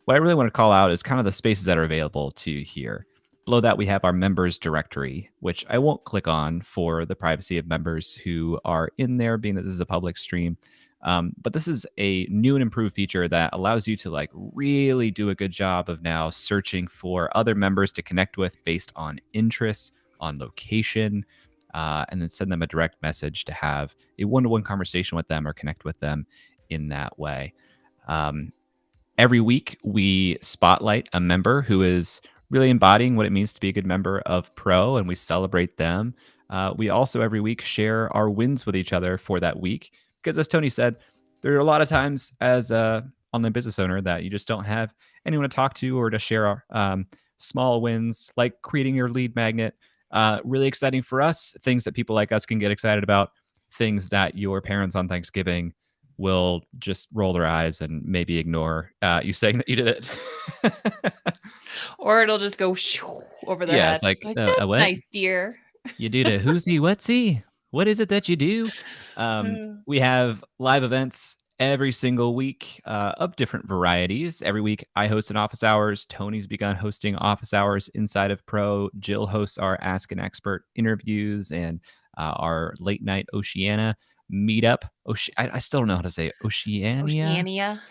what I really want to call out is kind of the spaces that are available to you here. Below that, we have our members directory, which I won't click on for the privacy of members who are in there, being that this is a public stream. But this is a new and improved feature that allows you to like really do a good job of now searching for other members to connect with based on interests, on location, and then send them a direct message to have a one-to-one conversation with them or connect with them in that way. Every week, we spotlight a member who is really embodying what it means to be a good member of Pro, and we celebrate them. We also every week share our wins with each other for that week, because as Tony said, there are a lot of times as a online business owner that you just don't have anyone to talk to or to share small wins, like creating your lead magnet. Really exciting for us, things that people like us can get excited about, things that your parents on Thanksgiving will just roll their eyes and maybe ignore you saying that you did it. Or it'll just go over their head. It's like That's what? nice, dear. You do the who'sy whatsy? What is it that you do? We have live events every single week of different varieties. Every week I host an office hours. Tony's begun hosting office hours inside of Pro. Jill hosts our Ask an Expert interviews and our late night Oceania meetup. I still don't know how to say it. Oceania.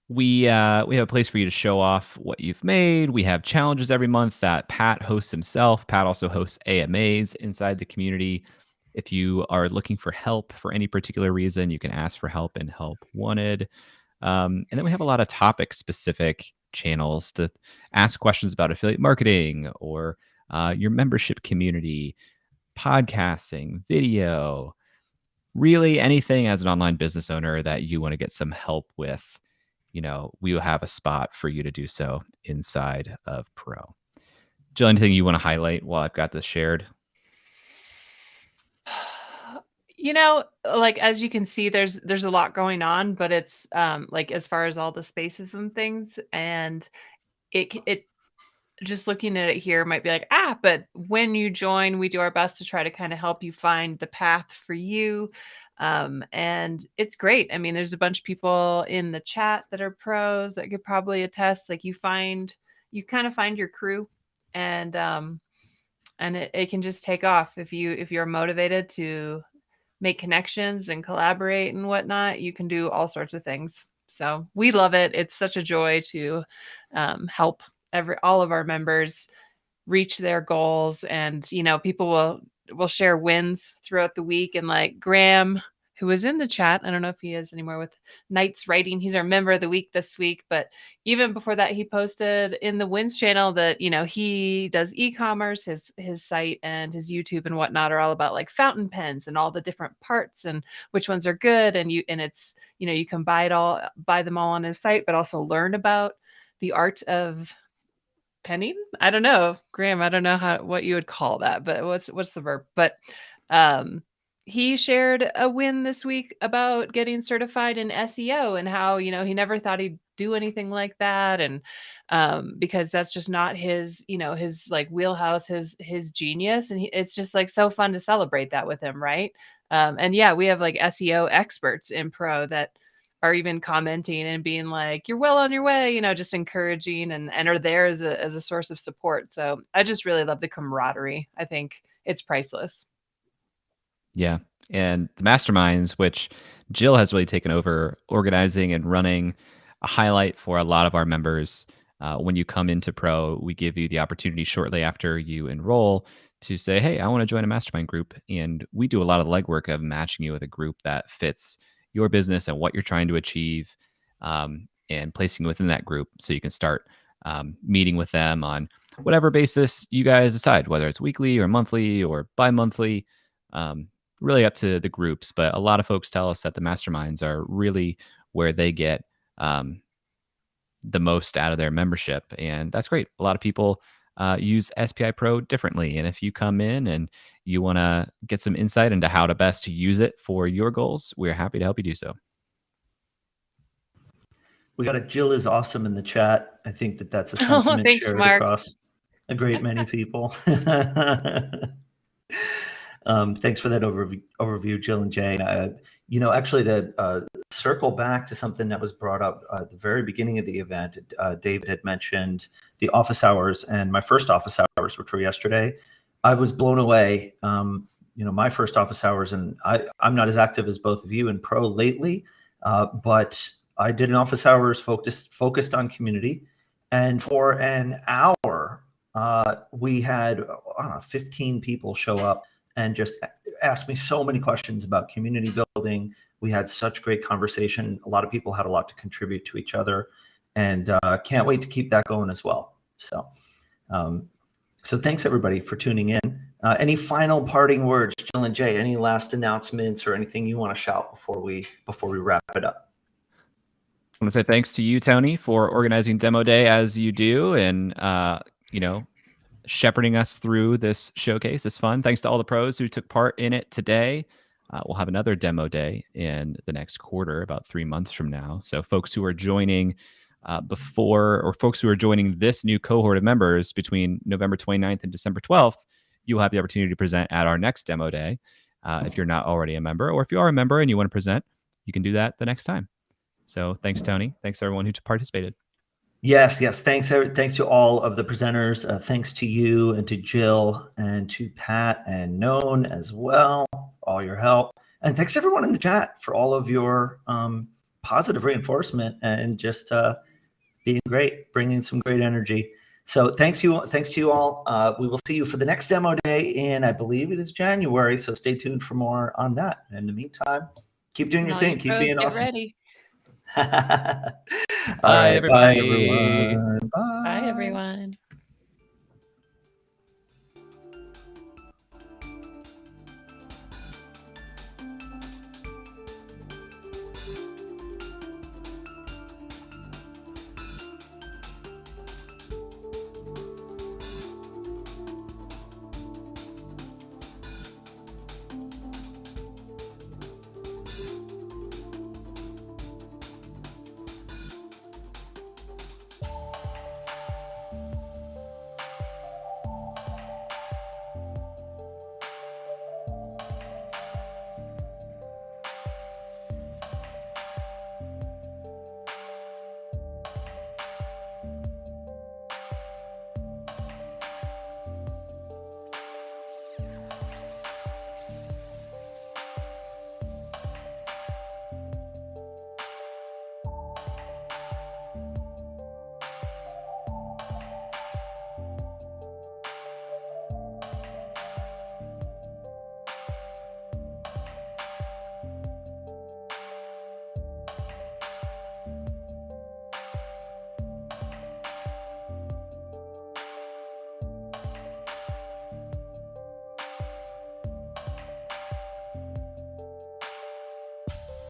We have a place for you to show off what you've made. We have challenges every month that Pat hosts himself. Pat also hosts AMAs inside the community. If you are looking for help for any particular reason, you can ask for help in Help Wanted. And then we have a lot of topic-specific channels to ask questions about affiliate marketing or your membership community, podcasting, video, really anything as an online business owner that you want to get some help with. We will have a spot for you to do so inside of Pro. Jill, anything you want to highlight while I've got this shared? Like as you can see, there's a lot going on, but it's like as far as all the spaces and things, and it just looking at it here might be like, but when you join, we do our best to try to kind of help you find the path for you. And it's great. I mean, there's a bunch of people in the chat that are pros that could probably attest. Like you kind of find your crew, and it can just take off if you're motivated to make connections and collaborate and whatnot. You can do all sorts of things. So we love it. It's such a joy to help all of our members reach their goals, and people will share wins throughout the week. And like Graham, who was in the chat, I don't know if he is anymore, with Knight's Writing, he's our member of the week this week. But even before that, he posted in the wins channel that he does e-commerce. His site and his YouTube and whatnot are all about like fountain pens and all the different parts and which ones are good, and it's you can buy them all on his site, but also learn about the art of penning. I don't know, Graham, I don't know what you would call that, but what's the verb? But he shared a win this week about getting certified in SEO and how he never thought he'd do anything like that, and because that's just not his his like wheelhouse, his genius, and it's just like so fun to celebrate that with him, right? And yeah, we have like SEO experts in Pro that are even commenting and being like, "You're well on your way," just encouraging and are there as a source of support. So I just really love the camaraderie. I think it's priceless. Yeah. And the masterminds, which Jill has really taken over organizing and running, a highlight for a lot of our members. When you come into Pro, we give you the opportunity shortly after you enroll to say, hey, I want to join a mastermind group. And we do a lot of the legwork of matching you with a group that fits your business and what you're trying to achieve, and placing you within that group so you can start meeting with them on whatever basis you guys decide, whether it's weekly or monthly or bi-monthly. Really up to the groups, but a lot of folks tell us that the masterminds are really where they get the most out of their membership, and that's great. A lot of people use SPI Pro differently, and if you come in and you want to get some insight into how to best use it for your goals, we're happy to help you do so. We got a Jill is awesome in the chat. I think that's a sentiment Thanks, shared Mark. across a great many people. Thanks for that overview, Jill and Jay. Actually, to circle back to something that was brought up at the very beginning of the event, David had mentioned the office hours, and my first office hours, which were yesterday. I was blown away. My first office hours, and I'm not as active as both of you in Pro lately, but I did an office hours focused on community, and for an hour, we had 15 people show up and just asked me so many questions about community building. We had such great conversation. A lot of people had a lot to contribute to each other, and can't wait to keep that going as well. So thanks everybody for tuning in. Any final parting words, Jill and Jay? Any last announcements or anything you want to shout before we wrap it up? I want to say thanks to you, Tony, for organizing Demo Day as you do, and shepherding us through this showcase. It's fun. Thanks to all the pros who took part in it today. We'll have another demo day in the next quarter, about 3 months from now. So folks who are joining folks who are joining this new cohort of members between November 29th and December 12th, you will have the opportunity to present at our next demo day. If you're not already a member, or if you are a member and you want to present, you can do that the next time. So thanks, Tony. Thanks to everyone who participated. Yes. Thanks to all of the presenters. Thanks to you and to Jill and to Pat and Known as well, all your help. And thanks everyone in the chat for all of your positive reinforcement and just being great, bringing some great energy. So thanks to you all. We will see you for the next demo day in, I believe it is January. So stay tuned for more on that. In the meantime, keep doing your thing. Keep being awesome. Ready. All Bye, right, everybody. bye everyone. Bye everyone.